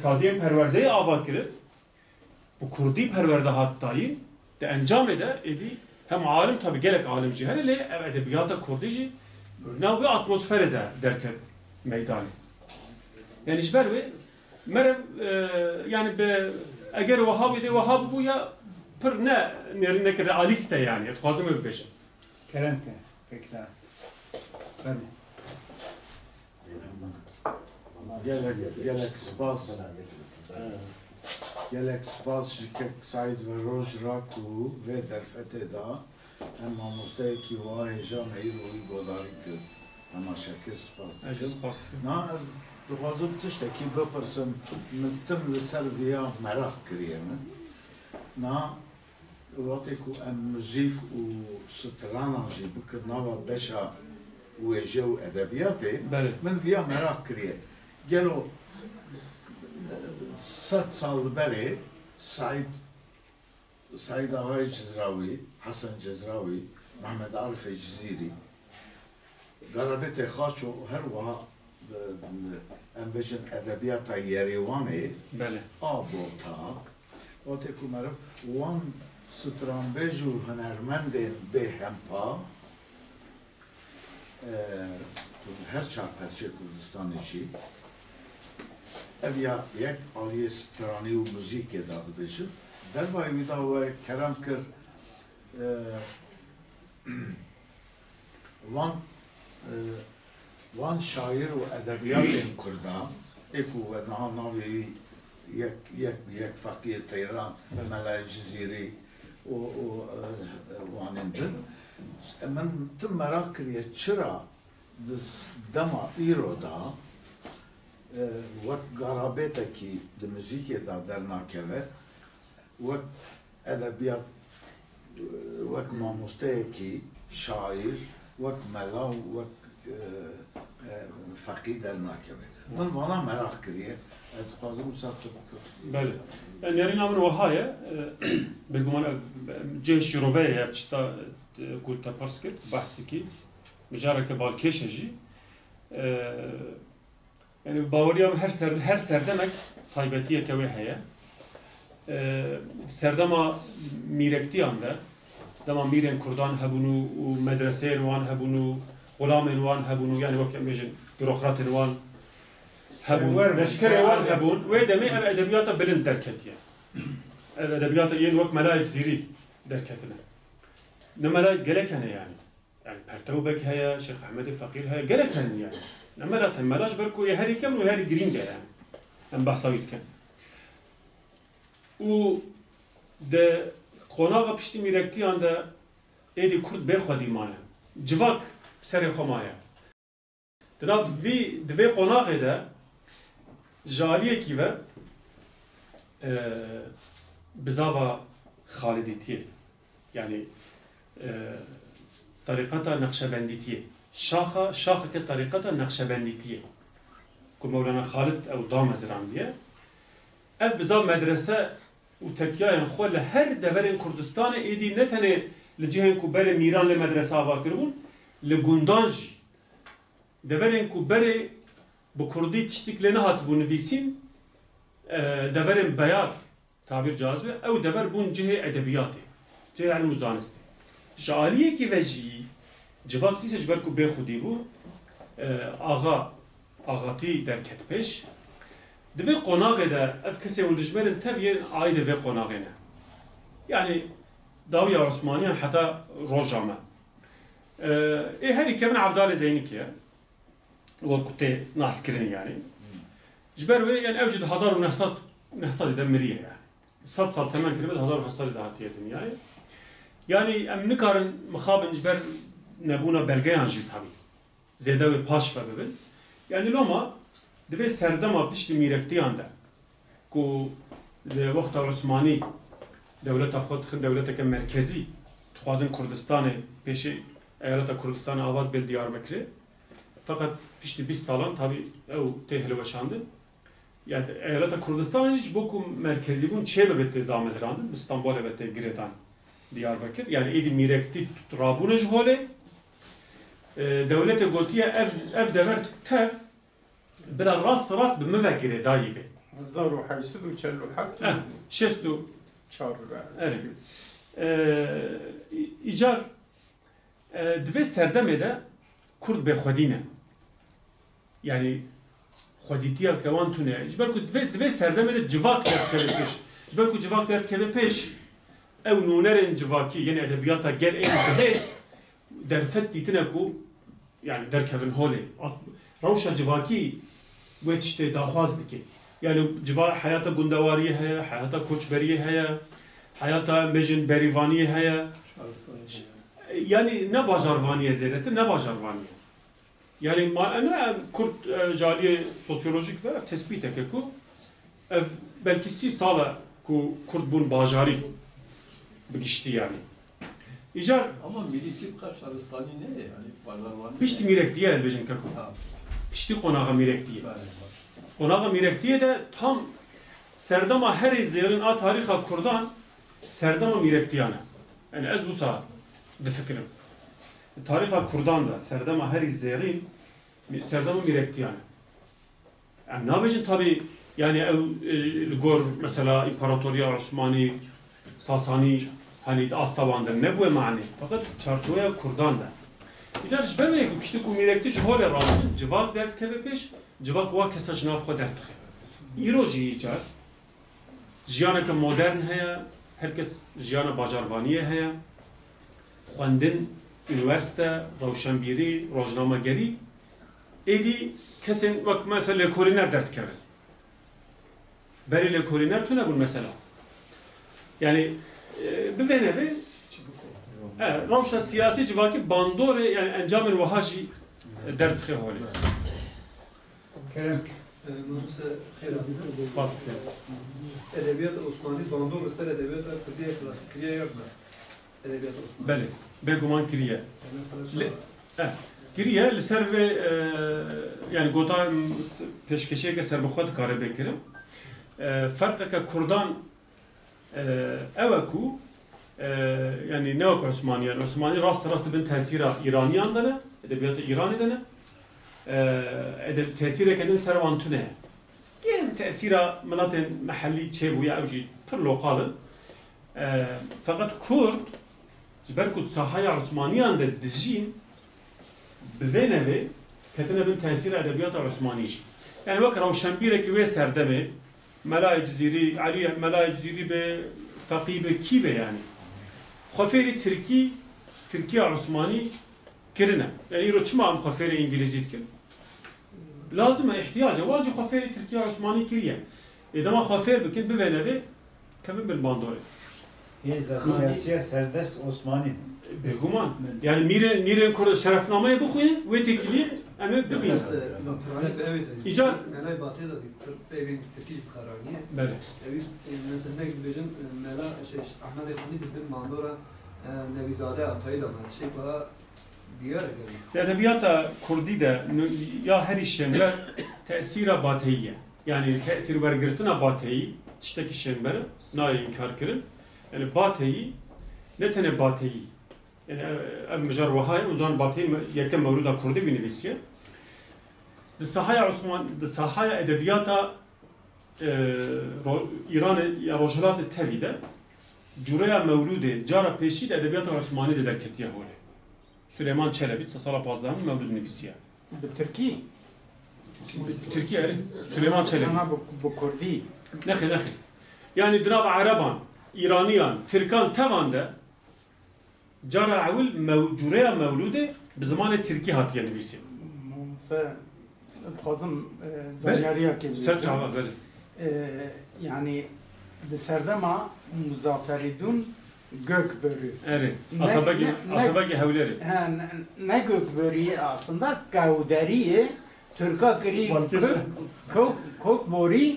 سازين perverde avakire bu Kurdi perverde hattayı de encam eder idi hem alim tabi gerek alim cihelele edebiyata Kurdici navi atmosfere de derket meydanı yani işber ve مرة يعني أجر وهاب يدي وهاب بويا برنا نرنك رئاليستا يعني أتخاذم بيجا. كلام كذا. فرمي. جالك سباس جالك سباس شكك سعيد وروج راكو ودر فتدا أما مستيكي واه جامعي روي بوداريك أما شكر سباس. نا دخوازم تشتكي بپرسم من تم لسر ويا مراق كريمن نا وقتی کو ام موزیک و سترانا جي بکر نوا بشا ويجو ادبياتي من ويا مراق كريه قالوا 6 سال بلي سعيد آغای جزراوي حسن جزراوي محمد عارف الجزيري قرابته خاشو هر وها ام بجن ادبیات یریوانی بله آبوتا وقتی که مرف وان سترانبیج و هنرمندین به همپا هر چهار پرچه کردستانی چی اویا یک آلیه سترانی و موزیک داده بشه در باید و کرم کرد وان شاعر و ادبیات کردان اکو و ناوی یک فقیه تیران ملای جزیری و وانندن من تم مراق کریه چرا دما ایرو دا وقت قرابته کی د موزیک دا در ناکوه وقت ادبیات وقت ماموسته کی شاعر وقت ملا وقت فقید المحکمه من وانا merak kiriye اتقاضم ساتب بله نرينا من وهاية بالجمال جيش روفية يفتشتا قلت برسكت بحثتكي مجارك بالكيشجي يعني باوريام her serdemek taybetiye kevi heye serdema mirekti anda dama miren Kurdan hebunu medrese wan hebunu غلام وان هبون يعني وقت بيجن بيروقراط وان هبون لشكر وان هبون ويدمي ادبيات بلند دركتيه ادبيات ين وقت ملاك زيري دركتنا نملاك قالك انا يعني برتوبك هيا شيخ احمد الفقير هيا قالك يعني نملاك ملاش بركو يا هاري كم وهاري جرينجا يعني ام بحثاويت كان و ده قناغه بشتي ميركتي عند ايدي كرد بخدي مانا جواك سری خمایا. دناب دوی قناقه ده جاریه کی و بزاوا خالدیتیه یعنی طریقتا نقشبندیتیه شاخه که طریقتا نقشبندیتیه که مولانا خالد او دام زران بیه اف بزاو مدرسه و تکیه خو لهر دورن کردستان ایدی نتنه لجهن کو بر میران لمدرسه آوا کربون لگوندانج دورن کو بره bu Kurdi tiştiklerine hat bu nüvisin deverin bayar tabir cazibe ev dever bun cihe edebiyatı cihe ilmu zanisti jaliye ki veci civak dise ji ber ku bê xwedî bû ağatî derket pêş di vê qonaqê de ev kesê hûn dijmerin teviyê aîdê vê qonaqê ne yani dawiya Osmaniyan heta roja me herî kevin Evdalê Zeynîkiye wekû tê naskirin yani ji ber wê yani ew jî di 1900 de miriye yani 100 sal temen kiribe di 1900 de hatiye dünyayê yani em nikarin mixabin ji ber nebûna belgeyan jî tabii zêde wê paş ve bibin yani loma divê serdema piştî mîrektiyan de ku li wexta Osmanî dewleta xwe dixin dewleteke merkezî dixwazin Kurdistanê pêşê eyaleta Kurdistanê avad bil Diyarbekirê fakat piştî 20 salan tabii ew tê hilweşandin yani eyaleta Kurdistanê ji bo ku merkezî bûn çê bi tê damezrandin bi Stenbolê ve tê girêdan Diyarbekir yani êdî mîrektî rabûne ji holê devletê gotiye ev dever tev bila rast bi me vekirê dayî bê 1947 şest û çar îcar divê serdemê de Kurd bêxwedî ne yani xwedîtiya kewan tune ji ber ku divê serdemê de civak derkeve pêş ji ber ku civak derkeve pêş ew nûnerên civakî yeni edebiyata gel ên bihêz derfet dîtine ku yani derkevin holê rewşa civakî wê tiştê daxwaz dike yani civa hayata gundewariyê heye hayata koçberiyê heye hayata bêjin berîvaniyê heye yani ne bajarvaniyê zêdetir ne bajarvaniyê yani ne Kurd jaliyê sosyolojik ve ev tespîteke ku ev belkî 30 sala ku Kurd bûn bajarî bigiştî yani İcar ama milli tip Şaristanî ne yani bajarvanî piştî mîrektiye elbêjin keku piştî qonağa mîrektiye qonağa mîrektiye de tam serdema herî zêrin a tarîxa Kurdan serdema mîrektiyan e yani ez wisa difikirim tarîxa Kurdan da serdema herî zêrin serdema mîrektiyan e yani nabêjin tabii yani ew li gor mesela İmparatoriya Osmanî Sasanî hani astavandır ne bu mani fakat çartoya Kurdan da İcar ji ber wê ku piştî ku mîrekti ji holê radin civak dertkeve pêş civak wa kesa ji nav xwe derdixe îro jî îcar jiyaneke modern heye herkes jiyana bajarvaniyê heye xwendin üniversite rewşenbîrî rojnamegerî êdî kesên wek mesela lêkolîner dertkeve berî lêkolîner tune bûn mesela yani bivênevê rewşa siyasî civakî bandorê yani encamên wiha jî derdixe holê Kerem spas dikim edebiyat Osmanî bandor ser edebiyat Kurdiye klasîk kiriye yok mu? Edebiyat Osmanî. Belê bêguman kiriye kiriye li ser vê yani gota pêşkeşiyeke serbixwe dikare bêkirin ferqeke Kurdan ew ku yani ne wek Osmaniyan Osmanî rast dibin tesîra İraniyan de ne edebiyata İranî de ne tesîreke din ser wan tune gen tesîra milatên mehellî çêbûye ew jî pir loqalin fakat Kurd ji ber ku sahaya Osmaniyan de dijîn bi vê nevê ketine bin tesîra edebiyata Osmanî jî yani wek rewşenbîrekî wê serdemê Melayê Cizîrî Alî Melayê Cizîrî be Feqî be kî be yani xwefêrî Tirkiya Osmanî kirine yani îro çima em xwefêrê İngilîzî dikin lazim e ihtiyaca wan jî xwefêrî Tirkiya Osmanî kiriye dema xwefêr bikin bi vê nevê kevin bin bandorê Hêza siyasiya serdest Osmanî bêguman yani mîrên Kurd şerefnameyê bixwînin wê têkiliyê em ê bibînin îcar Melay Batı'ya da evin Türkiye kararniye. belê Evin ne gibicin Mela Ahmet Efendi bin Mandora Nevizade Atay'ı da şey para diğer yani. Edebiyata Kurdî de ya herî şember tesîra bateyî yani tesîr wergirtina bateyî tiştekî şember nayê inkar kirin yani bateyî ne tene bateyî yani ev mijar wahayê uzan bateyî yekem mewruda Kurdî binivîsiye di sahaya edebiyata İranê ya rojhilatê tevî de cureya mewlûdê cara pêşî de edebiyata Osmanî de derketiye holê Süleyman Çelebi sala pazdan mevlud nivisiye. Türkiye. Türkiye Süleyman Çelebi. Ama bu Kurdi. Nexe. Yani drav Araban, İraniyan, Türkan tevanda cara evvel mevcureya mevlude bi zamanı Türkiye hatiye nivisi. Musta fazım zanyariya ki. Serç hava böyle. Yani de serdema Muzafferidun Gökbörü. Evet. Atabagi hevleri. Ne Gökbörü aslında Gavderiye Türka kiri Kokbori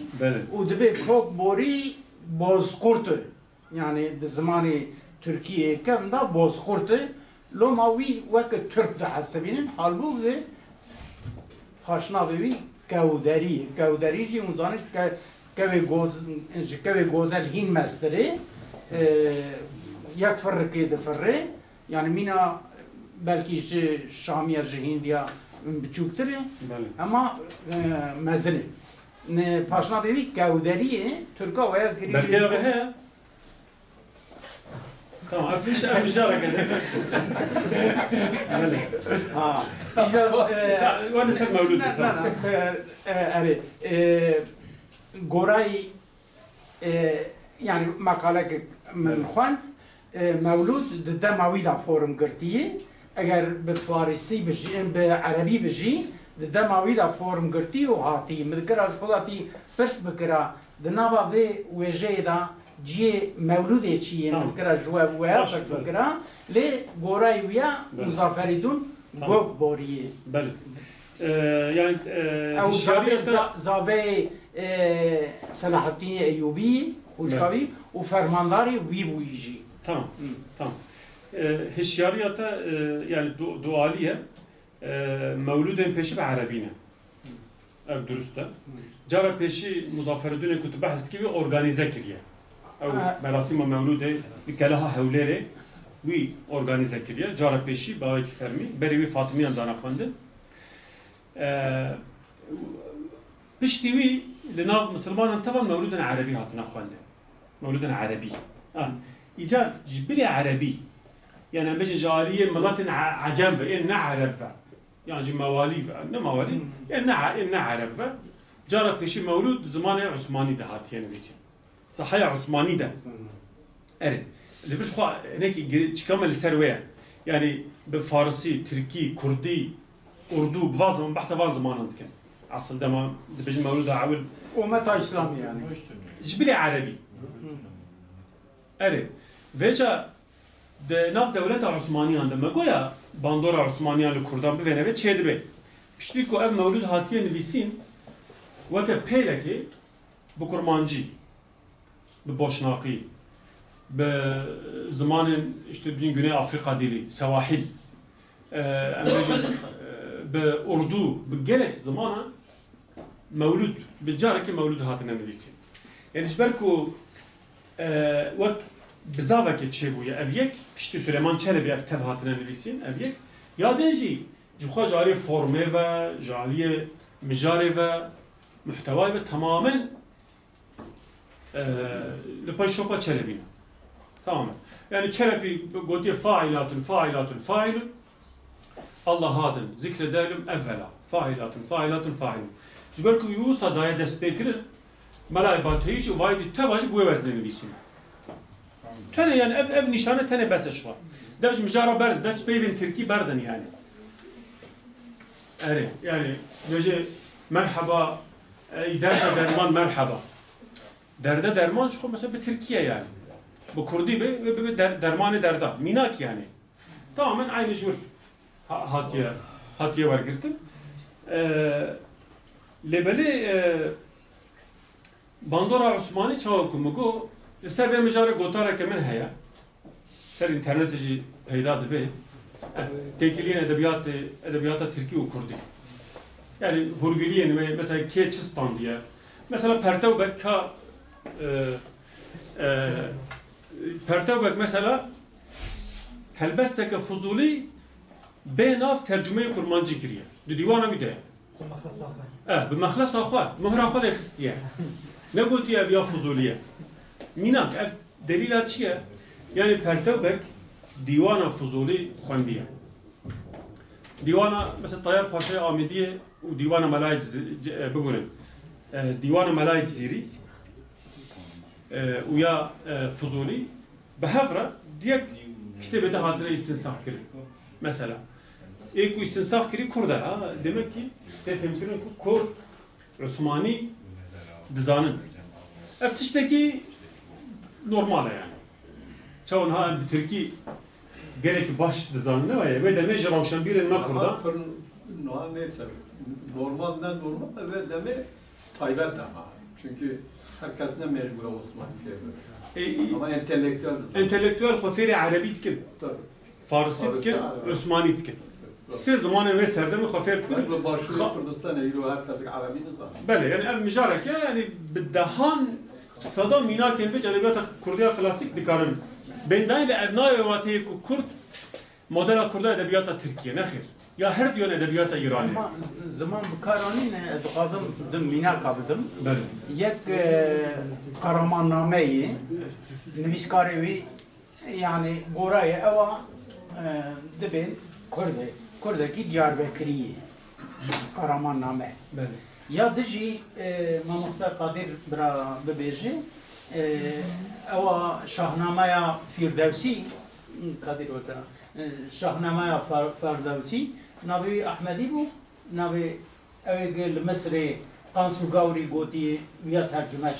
u dibe Kokbori Bozkurtu. Yani de zamanı Türkiye kemda Bozkurtu. Lomavi vek Türk de hasebinin halbuki haşna bevi Gavderi. Gavderi ji uzanış keve gozel hin mesteri. Yak fırrıkı de fırrı. Yani mina belki Şamiyer ji Hindiya biçuktur ama mezini. Ne paşna bevi Gavderiye Türka veya kiri. Belki de he. Tamam, afişe mücadele edelim. Ha. Var sen mevlud. Goray yani makale من خوند مولود ده ماویدا فورم گرتیه اگر به فارسی بجی به عربی بجی ده ماویدا فورم گرتی و هاتی مذکرش خودتی پرس بکرا ده نوا و وجه دا جی مولود چیه مذکرش جواب و پرس بکرا لی گورای ویا مزافریدون گوک بوریه بله yani او زاوی صلاح الدین ایوبی Uçkavi o fermandari vibuiji. Tamam. Hişyariyata yani dualiye mevluden peşi ve arabine. Ev dürüstte. Cara peşi Muzafferuddin kutu bahs gibi organize kiriye. Ev merasima mevlude ikalaha hevleri vi organize kiriye. Cara peşi bağaki fermi. Beri vi Fatımiyan danafandın. Pişti vi لناف مسلمان طبعا مولودنا عربي هاتنا خواندن مولودنا عربي إيجاد جبري عربي يعني بيجي جالية ملاتن عجم إن عرب يعني جي موالي إن موالي إن عرب جرى بيشي مولود زمان عثماني ده هات يعني بيسي صحيح عثماني ده أرد اللي فيش خوا هناك كمل السروية يعني بفارسي تركي كردي أردو بفازم بحث بعض زمان عندكم أصل ده ما بيجي مولود عول ومتى إسلامي يعني جبري عربي أري فيجا ده ناف دولة عثمانية عندما قويا باندورا عثمانية لكردان بفنبه چه دبي بشتيكو اف مولود هاتيه نويسين وكا بيلكي بكرمانجي ببوشناقي بزمان işte bugün Güney Afrika dili سواحل بأردو بجلك زمانه مولود بالجارة مولود هاتنا نويسين يعني جبركو وقت بزاوة كتشيبو يا أبيك بشتي سليمان چلبي أف تف هاتنا نويسين أبيك يادنجي جوخا جاري فورمي و جاري مجاري و محتوى و تماما لباي شوبا چلبينا تماما يعني چلبي قلت فاعلات فاعل الله هادن ذكر دالم أولا فاعلات جبركو يوسا دايا دسبيكر ملاي باتريج وايد تواج بو وزن نويسين تاني يعني اف نشانه تاني بس شوي درج مجاره برد درج بيبن تركي بردن يعني اري يعني بيجي مرحبا إدارة درمان مرحبا درمان شو مثلا بتركيا يعني بكردي درمان دردا ميناك يعني تماما aynı جور هاتيه ورقرتم لبلي باندورا عثماني چاوكو مگو سر به مجاره گوتاره که من هيا سر اینترنت جي پیدا دبي تنقلين ادبيات تركي و كردي يعني هورگلين مثلا كيچستان diye mesela Pertevbek Pertevbek mesela helbesteke Fuzuli بيناف ترجمه كرمانجي كريه دو ديوانا بده بمخلص اخوه مهر اخوه خستيه نقولتي ابيا فضوليه ميناك اف دليلات چيه يعني Pertevbek ديوانا فضولي خونديه ديوانا مثلا طيار باشا عامدية وديوانا ملايك بقولن ديوانا ملايك زيري ويا فضولي بهفرة ديك كتابة ده هاتنا استنساخ كري مثلا ايكو استنساخ كري كرده demek ki tefhem kirin kur Osmani dizanın eftişteki normal yani çavun ha Türkiye gerek baş dizanı ne var ya ve de ne jaravşan birin makurda neyse normalden normal ve deme taybet ama çünkü herkes ne mecbur Osmani ama entelektüel dizanı entelektüel khafiri arabi tkin farsi tkin Osmani tkin سه زمان و سردم خفیف کنه. باشوری کردستان ایرو هر کسی عربی نزد. بله یعنی مجاره که یعنی بدهان صدا مینا که اینجا ادبیات کردی کلاسیک دکارن. بندای و ابنای واتی کرد مدل کردی ادبیات ترکیه نخیر. یا هر دیون ادبیات ایرانی. زمان بکارانی نه دقازم دم مینا کابدم. بله. یک قهرمان نامه‌ای نویسکاری yani goraya eva dibin Kurdaki Diyarbakır'ı Karamanname. Ya dici Mamusta Kadir bra bebeji eva Şahnamaya Firdevsi Kadir otra Şahnamaya Firdevsi nabi Ahmedi bu nabi evgel Mısri Kansu Gavri Goti ya tercüme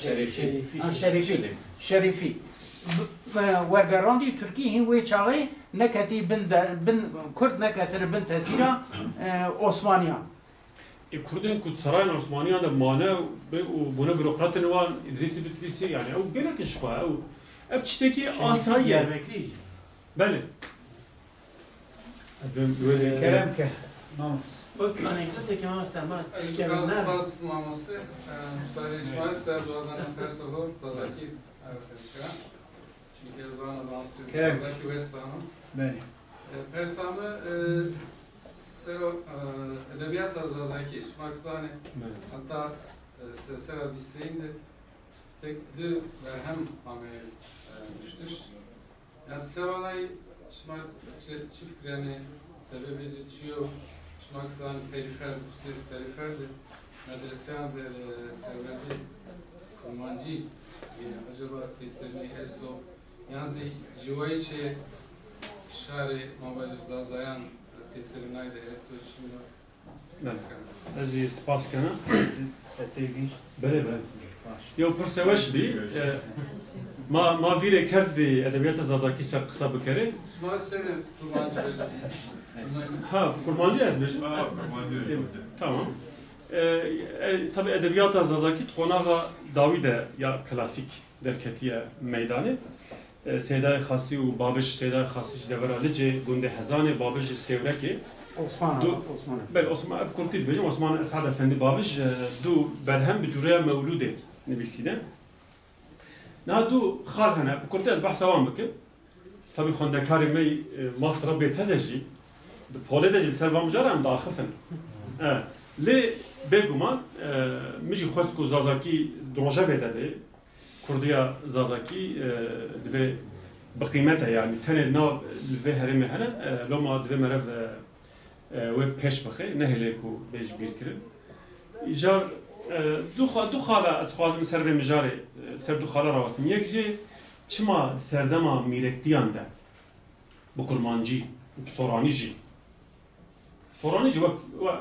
Şerifi ورگراندی ترکی هنگوی چاقی نکتی بن کرد نکتر بن تزیرا عثمانیان Kurdun Kutsarayın Osmaniyan da mane ve buna bürokratın var İdrisi Bitlisi yani o gerek iş var o efçteki asayi beli Kerem ke Bak anekdote ki master Gaz mamoste Mustafa İsmail der duadan ters olur tazaki çünkü zaman tazaki West'tanız beli Persamı sero edebiyat tazaki maksane hatta sera bisteğinde tek de hem amel düştür yani sevalay şmak çift greni sebebi çiyo maksane perifer periferdi medreseyan ve serveti romancı acaba seslerini esto yazı jivayşe şari mabacı zazayan teserinaydı esto şimdi Aziz Spaskana Eteviş bele Yo perseveş bi ma vire kert bi edebiyat zazaki ser kısa bikere Smaç seni kurmancı ha kurmancı yazmış tamam tabi edebiyat zazaki txonağa Davide ya klasik derketiye meydanı Seyda Xasi u Babiş Seyda Xasi devra lice gunde Hazane Babiş Sevreki Osman bel Osman kurtid bejim Osman Esad Efendi Babiş du berhem bi curiya mevlude nivîsine na du xarhana kurtid ez bahsa wan bike tabi xwendekarê me mastra bê teze jî di polê de jî servan mijara em daxifin lê bêguman min jî xwest ku zazakî drojevê de bê Kurdiya zazakî divê bi qîmete yani tenê nav li vê herêmê hene loma divê merev wê pêş bixe nehêlê ku bê ji bîr kirin jar du xala ez dixwazim ser vê mijarê ser du xala rawastim yek jê çima serdema mîrektiyan de bi kurmancî bi soranî jî soranî jî wek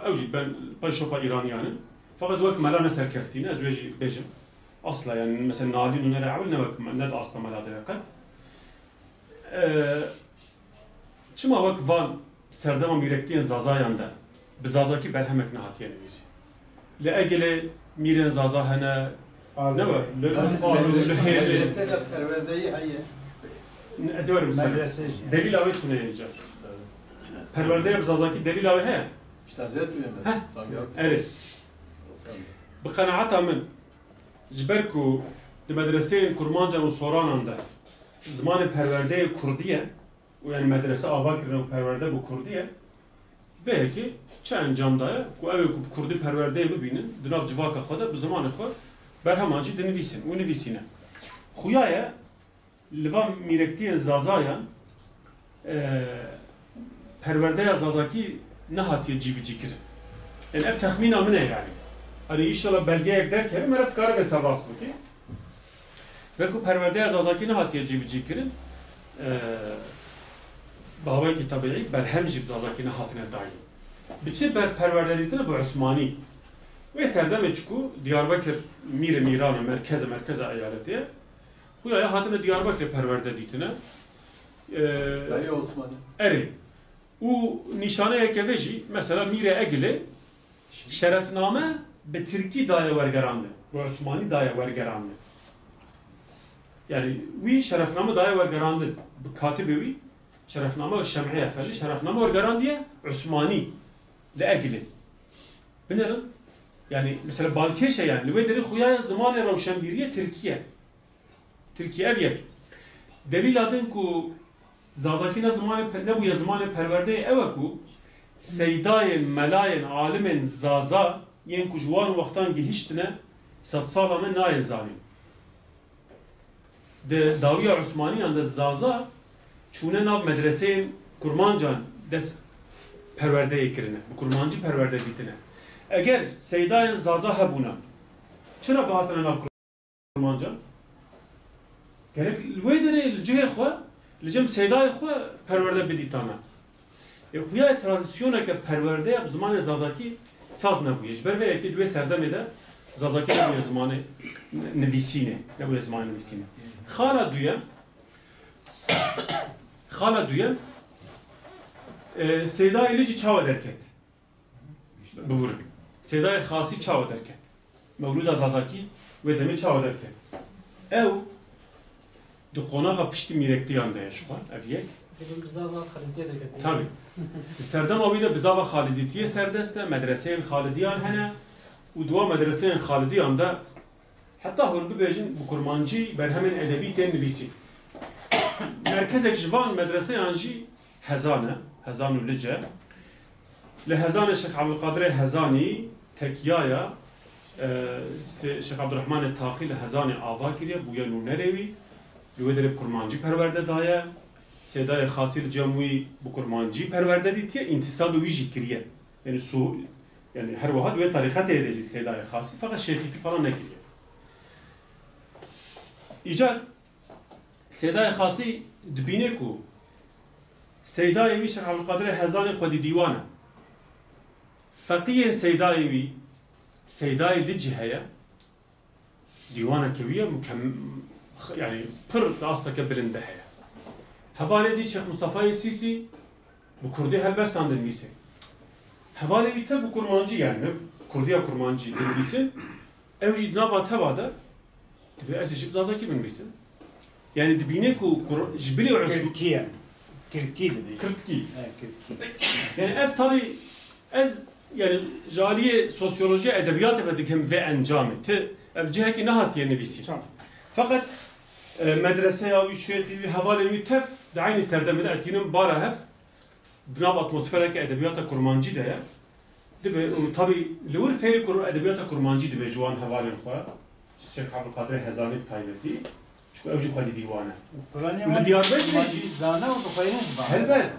ew jî ben şopa îraniyanin fakat wek mela ne serkeftîne ez wê jî bêjim أصلا يعني مثلا نادين ونرى عملنا ند أصلا ما لديه قد شما وقت فان سردما ميركتين زازايان ده بزازاكي برهمك نهاتين ويسي لأجل ميرين زازا هنا نوا مدرسة perverdeyi hayye أزور مثلا دليل أوي تونه يجار perverdeye بزازاكي دليل أوي هي işte Hazreti Mehmet evet بقناعتها من جبركو د مدرسه کرمانجان و سورانان ده زمان پرورده کردیه و یعنی مدرسه آوا کردن و پرورده بو کردیه و کی چه انجام داره کو اوی کو کردی پرورده ببینن دناف جواکا خود به زمان خود برهمانجی دنویسن و نویسینه خویایه لوام میرکتی زازایان پرورده زازاکی نهاتي جيبي جيكر يعني اف تخمينه منه يعني هذه inşallah belgeye derken merak kara ve sabahsın ki ve ku perverde azazaki nehatiye cibi cikirin bahaவை kitabı berhem jib azazaki nehatine dair biçi ber perverdelikte bu Osmani ve serdem eçku Diyarbakır Miran'ı merkeze eyaletiye Huyaya hatine Diyarbakır perverdelikte Dali Osmani eri u nişane ekeveji mesela Mire Egili şerefname be Türkiye daya vergerandı. Bu Osmani daya vergerandı. Yani vi şerefname daya vergerandı. Bu katibi şerefname Şem'i efendi şerefname vergerandıya Osmani le egili. Binerin yani mesela Balkeşe yani lüvederi huyaya zamanı Ravşenbiriye Türkiye. Türkiye evyek. Delil adın ku Zazakine zamanı ne bu ya zamanı perverde eve ku Seydayên melayên alimên zaza yên ku ji wan wextan gihîştine sed sala me nayê zanîn. Di dawiya Osmaniyan de zaza çûne nav medreseyên kurmancan dest perwerdeyê kirine, bi kurmancî perwerde dîtine. Eger seydayên zaza hebûne, çira bihatine nav kurmancan? Gerek li wê derê li cihê xwe, li cem seydayê xwe perwerde bidîtane. Xuya tradisyoneke perwerde bi zimanê zazakî saz nebûye. Ji ber vê yekê li wê serdemê de zazakî nebûye zimanê nivîsînê, nebûye zimanê nivîsînê. Xala duyem Seydayê li jî çawa derket. Bivur. Seydayê xasî çawa derket. Mewlûda zazakî wê demê çawa derket. Ew di qonaxa piştî mîrektiyan de ye şu an, ev yek. Tabii. Serdem abi de bizava Halidiyetiye serdeste, medreseyên Halidiyan hene, u dua medreseyên Halidiyan da hatta hurbi bejin bu kurmancı berhemin edebi ten nivîsî. Merkezek jivan medreseyan jî hezane, hezanu lice. Li hezane Şeyh Abdülkadir Hezani tekiyaya Şeyh Abdurrahman Taqi li hezane ava kiriye, buya nûnerevî, li wê derê kurmancı perwerde daye. Seydayê xasî cemwî bu kurmancî perwerde dîtiye intisabı wî jî kiriye. Yani yani her wiha duê tarîxetê de jî Seydayê xasî fakat şeyxîtî falan nekiriye. İcar Seydayê xasî dibîne ku Seydayê wî Şeyh Abdülkadir Hezanê xwedî dîwan e. Feqîyên Seydayê wî Seydayê li cî heye dîwaneke wî ye yani pir rasteke bilind de heye. Hevalê dî Şeyh Mustafayê Sîsî bu Kurdê helbestan dinivîse. Hevalê dî te bu kurmancı yani Kurdiya kurmancı dinivîsin. Ew jî nava teva de dibe ez jî zazakî binivîsin. Yani dibîne ku ji bilî Kirkiye. Kirkî dibe. Kirkî. Yani ev tabii ez yani jaliyê sosyoloji edebiyatê ve dikim ve encamê te ev cihekî nehatiye nivîsî. Fakat medreseya wî şeyxî wî hevalên wî tef di aynî serdemê de etînin bara hev binav atmosfereke edebiyata kurmancî de ye. Dibe tabii li wir fêrî edebiyata kurmancî dibe ji wan hevalên xwe Şeyh Abdülkadir Hezanî bi taybetî çünkü ew jî xwedî dîwan e. Li Diyarbekirê jî zana û bixweynin helbet.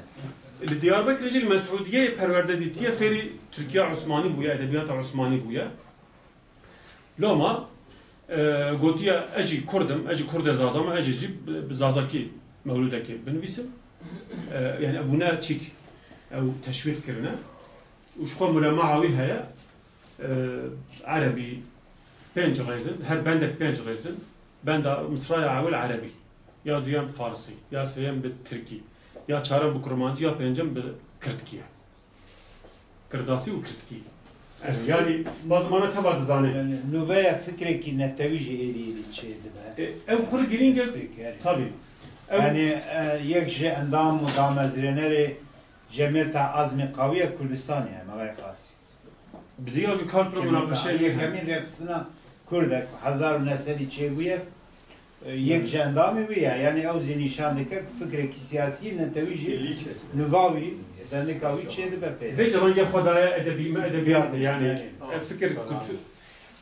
Li Diyarbekirê jî li Mesûdiyeyê perwerde dîtiye fêrî Tirkiya Osmanî bûye, edebiyata Osmanî bûye. Loma gotiye ecî Kurdim, ecî Kurd zazama ecî jî bi zazakî mewlûdekê binivîsim. Yani bûne çîk ew teşvîq kirine. û ji xwe mulemaha wî heye Erebî 5 rêzin, her bendek 5 rêzin. Benda Misraya awil Erebî. Ya duyem Farsî, ya sêyem bi Tirkî. Ya çarem bi kurmancî, ya pêncem bi Kirtkî. Kirdasî û Kirtkî. Yani bazımana teva dizanê. Yani nûveya fikrekî netewî jî êrî çê dibe. Ew pir girîng e tabii. Yani yek ji endam û damezrênerê Cemiyeta Azmê Qawiya Kurdistanê ye Melayê Xasî. Bizî ya kar pir münaqeşe yekemîn rêxistina Kurdek hezar û nesedî çêbûye yek ji endamê wî ye yani ew zî nîşan dike fikrekî siyasî netewî jî nûva wî dendika wî çê dibe pê. Vê cevangê xwedaya edebiyat yani fikir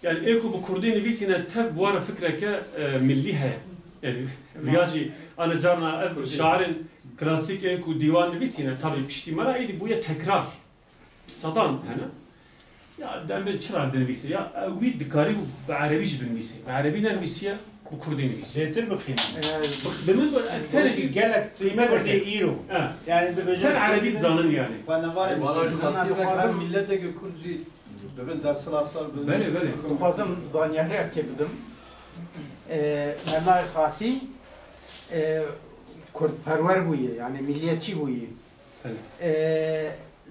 yani êku bu Kurdî nivîsîne tev bu ara fikreke millî heye. Yani ya jî ana carna ev şairên klasîk êku dîwan nivîsîne tabii piştî mera êdî bûye tekrar. صدام هنا يا دائما تشرح دنفيسي يا ويد دكاري بعربيش بنفيسي بعربي نفيسيا بكردي نفيسي زيتر بخيم بالنسبة تاني قالك كردي ايرو يعني تان عربي زانن يعني وانا والله خاطر ملتك كردي ببن دستلاتlar بله بله خوازم زانیاری که بدم ملای خاصی کرد پرور بویه یعنی ملیتی بویه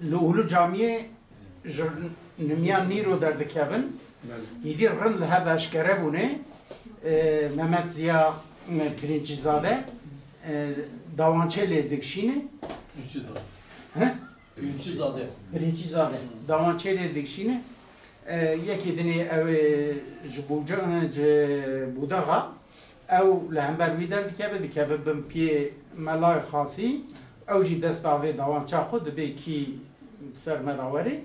لولو جامعه نمیان نیرو در دکیون یدی رن لها باشکره بونه ممت زیا پرینچی زاده داوانچه لیدکشینه پرینچی زاده داوانچه لیدکشینه یکی دنی او جبوداغا او لهمبر ویدر دکیه بم پی ملای خاصی او جی دست آوه داوانچه خود بی کی سر مداوری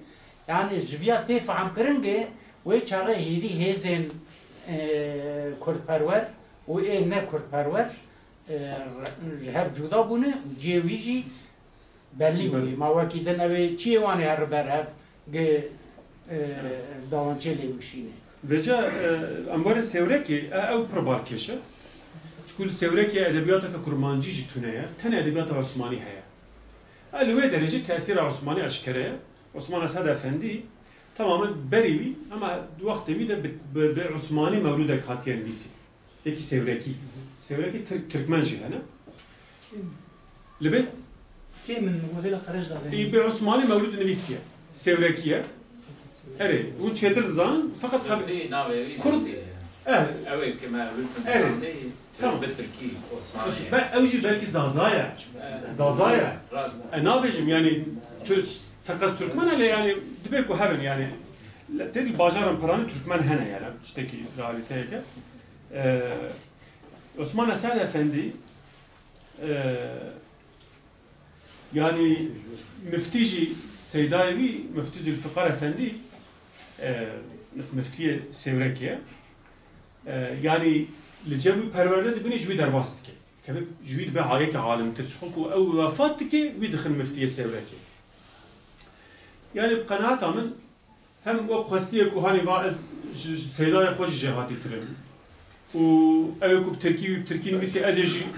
yani jviya te faham kiringe ve çağı hidi hezen Kurdperver ve ne Kurdperver hev cuda bunu ceviji belli bu ma vakiden ave çievane her berhev ge davançeli uşine veca ambare sevreki ev probarkeşe çünkü sevreki edebiyata kurmancı jitüneye tane edebiyata Osmani heye alve derece tesir Osmani aşkereye Osman Esad Efendi tamamen berivi ama vakti de Osmani mevluda katiyen bisi. Peki sevreki. Sevreki Türkmenci yani. Libe? Kimin modeli karış da? Bir Osmani mevlud nevisiye. Sevrekiye. Evet. Bu çetir zan fakat Kurd. Evet. Evet ki mevlud nevisiye. Tamam. Türkiye Osmani. Ben evci belki Zazaya. Zazaya. Ne yapacağım yani fakat Türkmen hele yani dibek o hemen yani dedi bacarın paranı Türkmen hene yani işte ki realiteye ki Osman Esad Efendi yani müftici Seydaevi müfti Zülfikar Efendi müftiye Sevrekiye yani لجوي perverde de beni jüvi derbast ki tabi jüvi be ayet alimtir çünkü o vefat ki bir dixil müftiye Sevreki yani kanaatımın hem o khastiye ku hani vaiz seydaya hoş cihadi tirim o evkup Türkiye bisi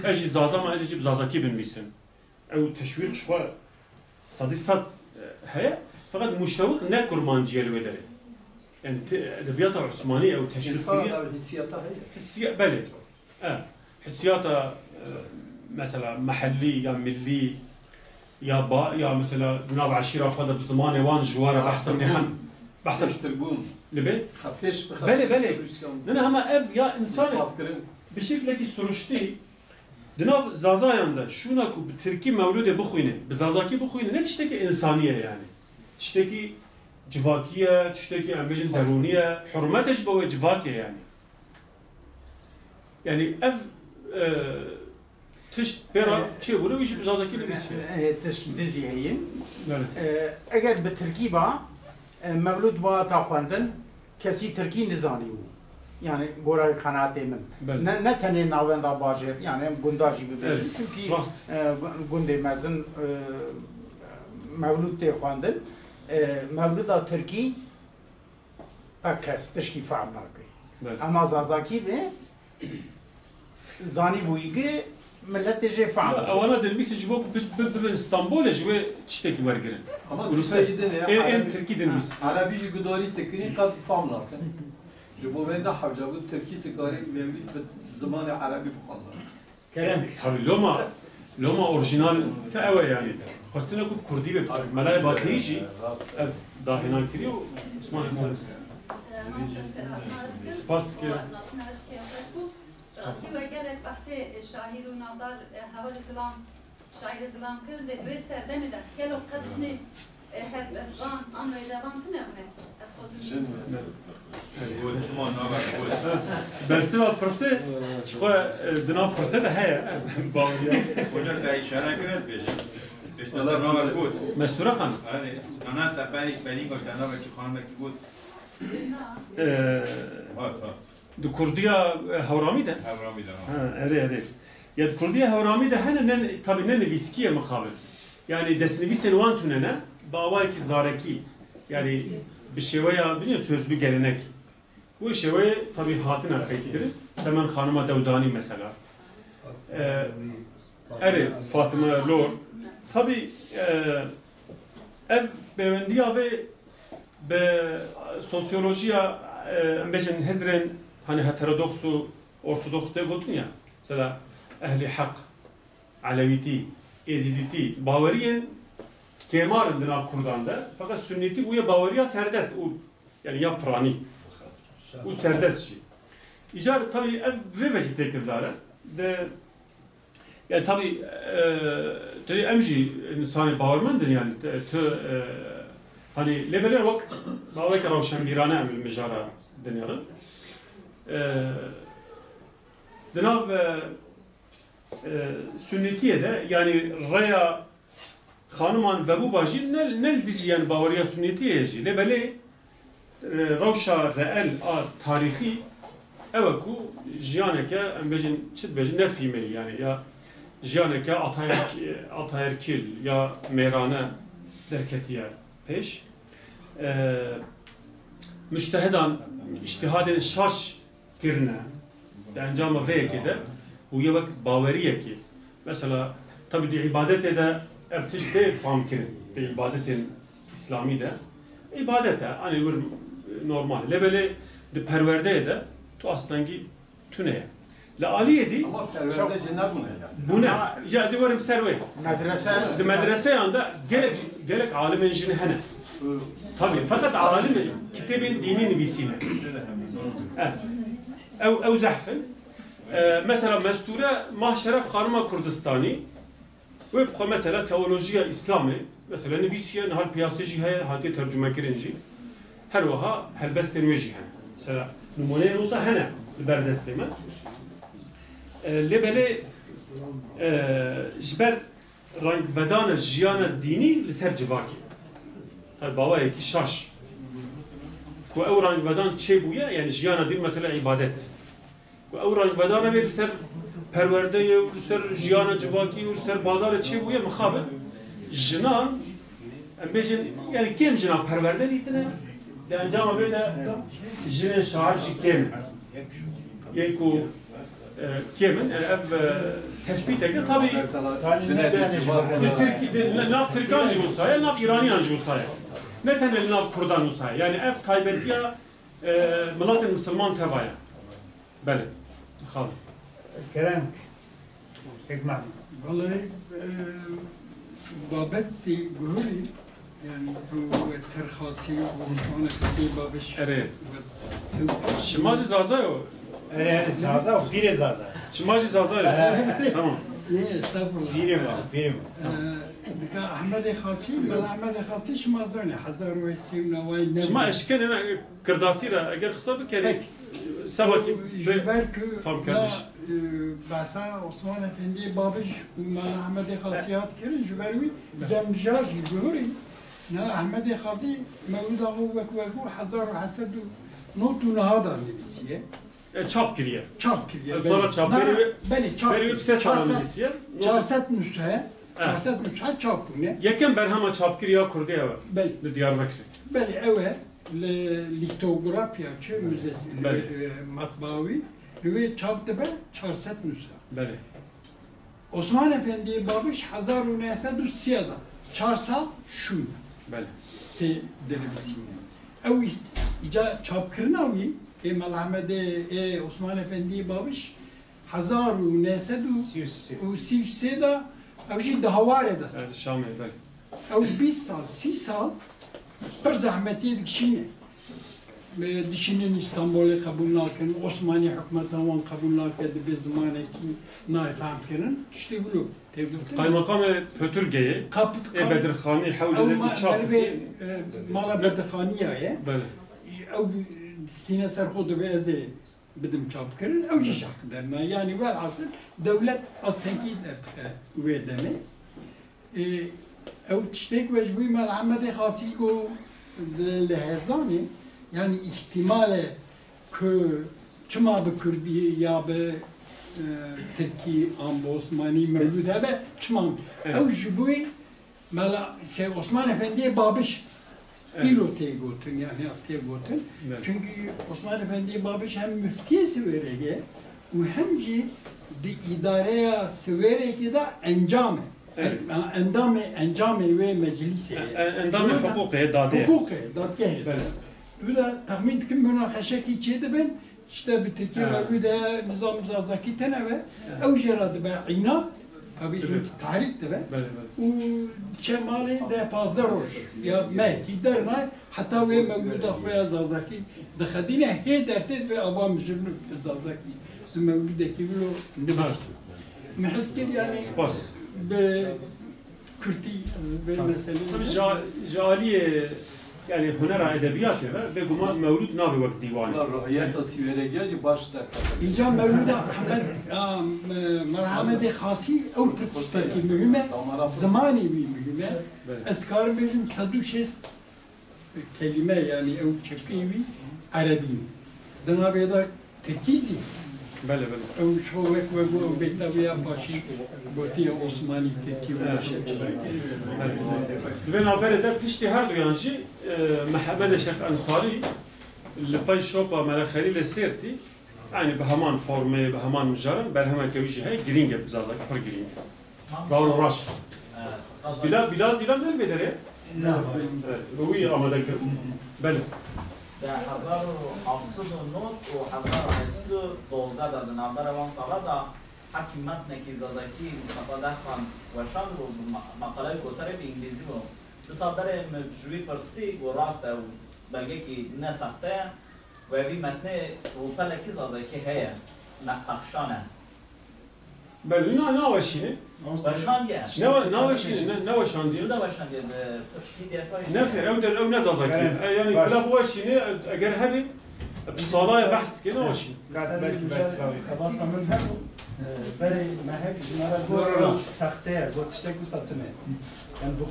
eji zazama eji zazaki bin bisin o teşvik şwa sadisat heye fakat müşavik ne kurmancı elvederi yani edebiyata Osmaniye o teşvik insana hissiyata heye hissiyat beli hissiyata mesela mahalli ya milli يا مثلا ناب عشيرة فضل بزمان وان جوارا بحسب نخم بحسب ترجم لبي خفيش بله نحن هما اف يا انسان بشكل كي سرشتي دناف زازاياندا شونا كو بتركي مولود بخوينه بزازاكي بخوينه ne تشتكي انسانيه يعني تشتكي جواكيه تشتكي امبيجن درونيه حرمتش بو جواكيه يعني اف تشت برا چه بوده ویژه بزازاکی نویسیه تشکیل جهیه اگر به ترکی با مولود با تا خواندن کسی ترکی نزانی بود yani برای قناعت من نه تنه ناوندا باجر yani گنداجی ببینیم çünkü گنده مزن مولود ته خواندن مولود ترکی اکس تشکی فهم ناکی اما زازاکی به زانی بویگه ملت جه فهم اولا دلبیس جبو به استانبول جوه تشتکی ورگرن ama Türkiye'de ne en Türkiye dilbis Arabici gudari teknik kad fam naken جبو بين حوجا بود تركي تكاري مولد بزمان عربي بخوانن كلام tabii لوما اورجينال تاوى يعني خاصتنا كنت كردي ملاي باتيجي داهنا كريو اسمه سپاس که راستی و گلک بحث شاهیر و نادار حوال زلام شاعر زلام کرد دوی سردمه ده کلو قدشنی هر زلام آن ویدوان تنمه از خودم برسه و پرسه شخوا دنا پرسه ده هیا باویا وجه تا اشاره کرد بیشه اشتغال نامر بود مشتوره خانم آره دانا سپری گوش دانا بچه خانم کی بود دو کردیا هورامی ده هورامی ده اره یا دو کردیا هورامی ده هنه tabi ne viskiye mukabel yani desnivisen wan tunene bağvaki zareki yani bir şevaya biliyor sözlü gelenek. Bu şevaya tabii hatine ektirir. Semen Hanım'a Devdani mesela. Eri Fatıma Lor. Tabii ev bevendiya ve be sosyolojiya bejin hezren hani heterodoksu ortodoks diye gotun ya. Mesela ehli hak, aleviti, eziditi, bavariyen kemarın dınav Kurdan'da. Fakat sünneti bu ya bavariya serdest. Yani ya prani. Bu serdest şey. İcar tabii ev ve vecih tekirlere de yani tabii emji insanı bağırmandır yani hani lebeler vak bağlayık ravşenbirane emil mecara deniyoruz. Dınav sünnetiye de yani raya hanıman ve bu bajin nel dici yani bağırıya sünnetiye yaji lebeli ravşa reel tarihi evet ku jiyaneke embejin çit bejin ne filmi yani ya jiyaneke atayerkil ya meyrane derketiye peş müştehedan iştihaden şaş kirne encama vekede bu ya bak bavariye ki mesela tabi de ibadete de ertiş de fam kirin de ibadetin İslami de ibadete hani bir normal lebele de perverde de tu aslangi tüneye la aliyedi ama perverde cennet bu ne bu ne icazi varım serve medrese yanda gerek alimin jini hene tabii fakat alimin kitabın dinin visine ev zahfen mesela mesture mahşeref hanıma Kurdistani ve bu mesela teolojiya İslami mesela nevisiye hal piyasacı hati tercüme kirinci her oha helbest tenveji hene mesela numune olsa hene berdesteme lebele jber rank vedana jiyana dini liser civaki tabi baba ki şaş ku ev rank vedan çe buya yani jiyana din mesela ibadet ku ev rank vedana ve liser perverdeye liser jiyana civaki liser bazara çe buya mukhaber jinan embejin yani kim jinan perverde ditine de encama böyle jinin şair jikem yenku kimin ev tespit ede tabi nav Türkancı olsaya nav İraniyancı olsaya ne tane nav Kurdan olsaya yani ev taybetiye Milat-ı Müslüman tebaya bele xalı Kerem Ekmek vallahi babet si guhuri yani bu serxasi Osmanlı kıtı babiş evet Şimacı zaza yo evet zaza o biri zaza Şimacı zaza yo tamam ne sabır birim Dika Ahmed Khasi bel Ahmed Khasi şmazone hazar ve simna ve ne şma eşken kırdasira eğer kısa bir kere sabaki belki famkarış basa Osman Efendi babiş mal Ahmed Khasiyat kirin jberwi demjar jburi na Ahmed Khasi mevluda ve hazar hasadu notu nahada nebisiye çap kiriye çap kiriye sonra çap beni çap veriyor ses analizsiye çarset nüshe çarset nüshe çap ne yakın berhama çap kiriye kurdiye var bel Diyarbakır bel eve litografya çe müzesi matbavi ve çap de be çarset nüshe beli Osman Efendi babiş hazaru nesadu siyada çarsa şun beli te denemesine ev ica çap kırnavi Kemal Ahmed'e Osman Efendi babiş hazaru nesedu u sivseda evji dahavar eda. Evet Şam'ı bel. Ev 20 sal, 6 sal per zahmetiye dikişine. Dişinin İstanbul'u kabul nakin, Osmani hükümeti van kabul nakin bir zamanı ki naifam kirin. İşte bu. Kaymakam Pötürge'ye Bedirkhani havlideki çap. Mala Bedirkhaniye'ye. Beli. Ev distine serhodu ve eze bidim çap kirin. Ev jişak derine. Yani velhasıl devlet astenki dertke ve deme. Ev tiştek ve jbuy mal Ahmed Khasi ko lehezani yani ihtimale ki çima be Kürdi ya be Türkiye Osmani mevlud be çima. Ev jbuy مالا şey Osman Efendi'ye Babiş İlo teygotun yani teygotun. Çünkü Osman Efendi'ye Babiş hem müftiye severege ve hem de idareye severege de encame. Endame ve meclisi. Endame hukuki dade. Hukuki dade. Bu da tahmin kim münakaşa ki çeydi ben işte bir tekrar bir de nizam zazaki teneve ev jeradı be ina tabii tarih de be و شمالی ده پازده روش یا مهدی در نه حتی وی مولود خوی زازکی دخدینه هی درتد به آوام جرن زازکی مولود کی بلو نبسکی محس کرد یعنی به کردی به مسئله جالیه yani hüner edebiyatı ve guman mevlud nabi vakt divanı. Ruhiyet tasvire geldi başta. İnca mevluda merhameti khasi ev tütüsteki mühime zamani bir mühime. Eskar benim saduşes kelime yani ev çekivi Arabi. Dınabiyada tekizi. Bele bele. Ev şovek ve bu betaviya başı botiye Osmani tekivi. Ve haberi de pişti her duyancı Mehmet Şeyh Ansari لپای شوپا ملخری لسیرتی یعنی به همان فرمه به همان مجرم بر همان کویجی های گرینگه بزازک پر گرینگه باور راش بلا زیران دل بدره نه روی آماده کرد بله در 1709 و 1812 در نامدار وان سالا دا حکیمت نکی زازکی مصطفی دخان و شان رو مقاله کوتره به انگلیسی و تصادر مجوی فرسی و راست او بلکه که نه سخته و وی متن و پلکی زازکی هیا نقشانه بله نه وشینه وشاندیه نه وشینه نه وشاندیه شده وشاندیه پی دی افای نه خیر او نه زازکی یعنی بلا وشینه اگر هدی بصالای بحث که نه وشینه خبر تمام هم برای مهک جمعه گو سخته گو تشتکو ساتنه yani bu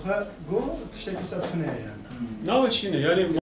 go tiştekü satına yani. Ne var şimdi yani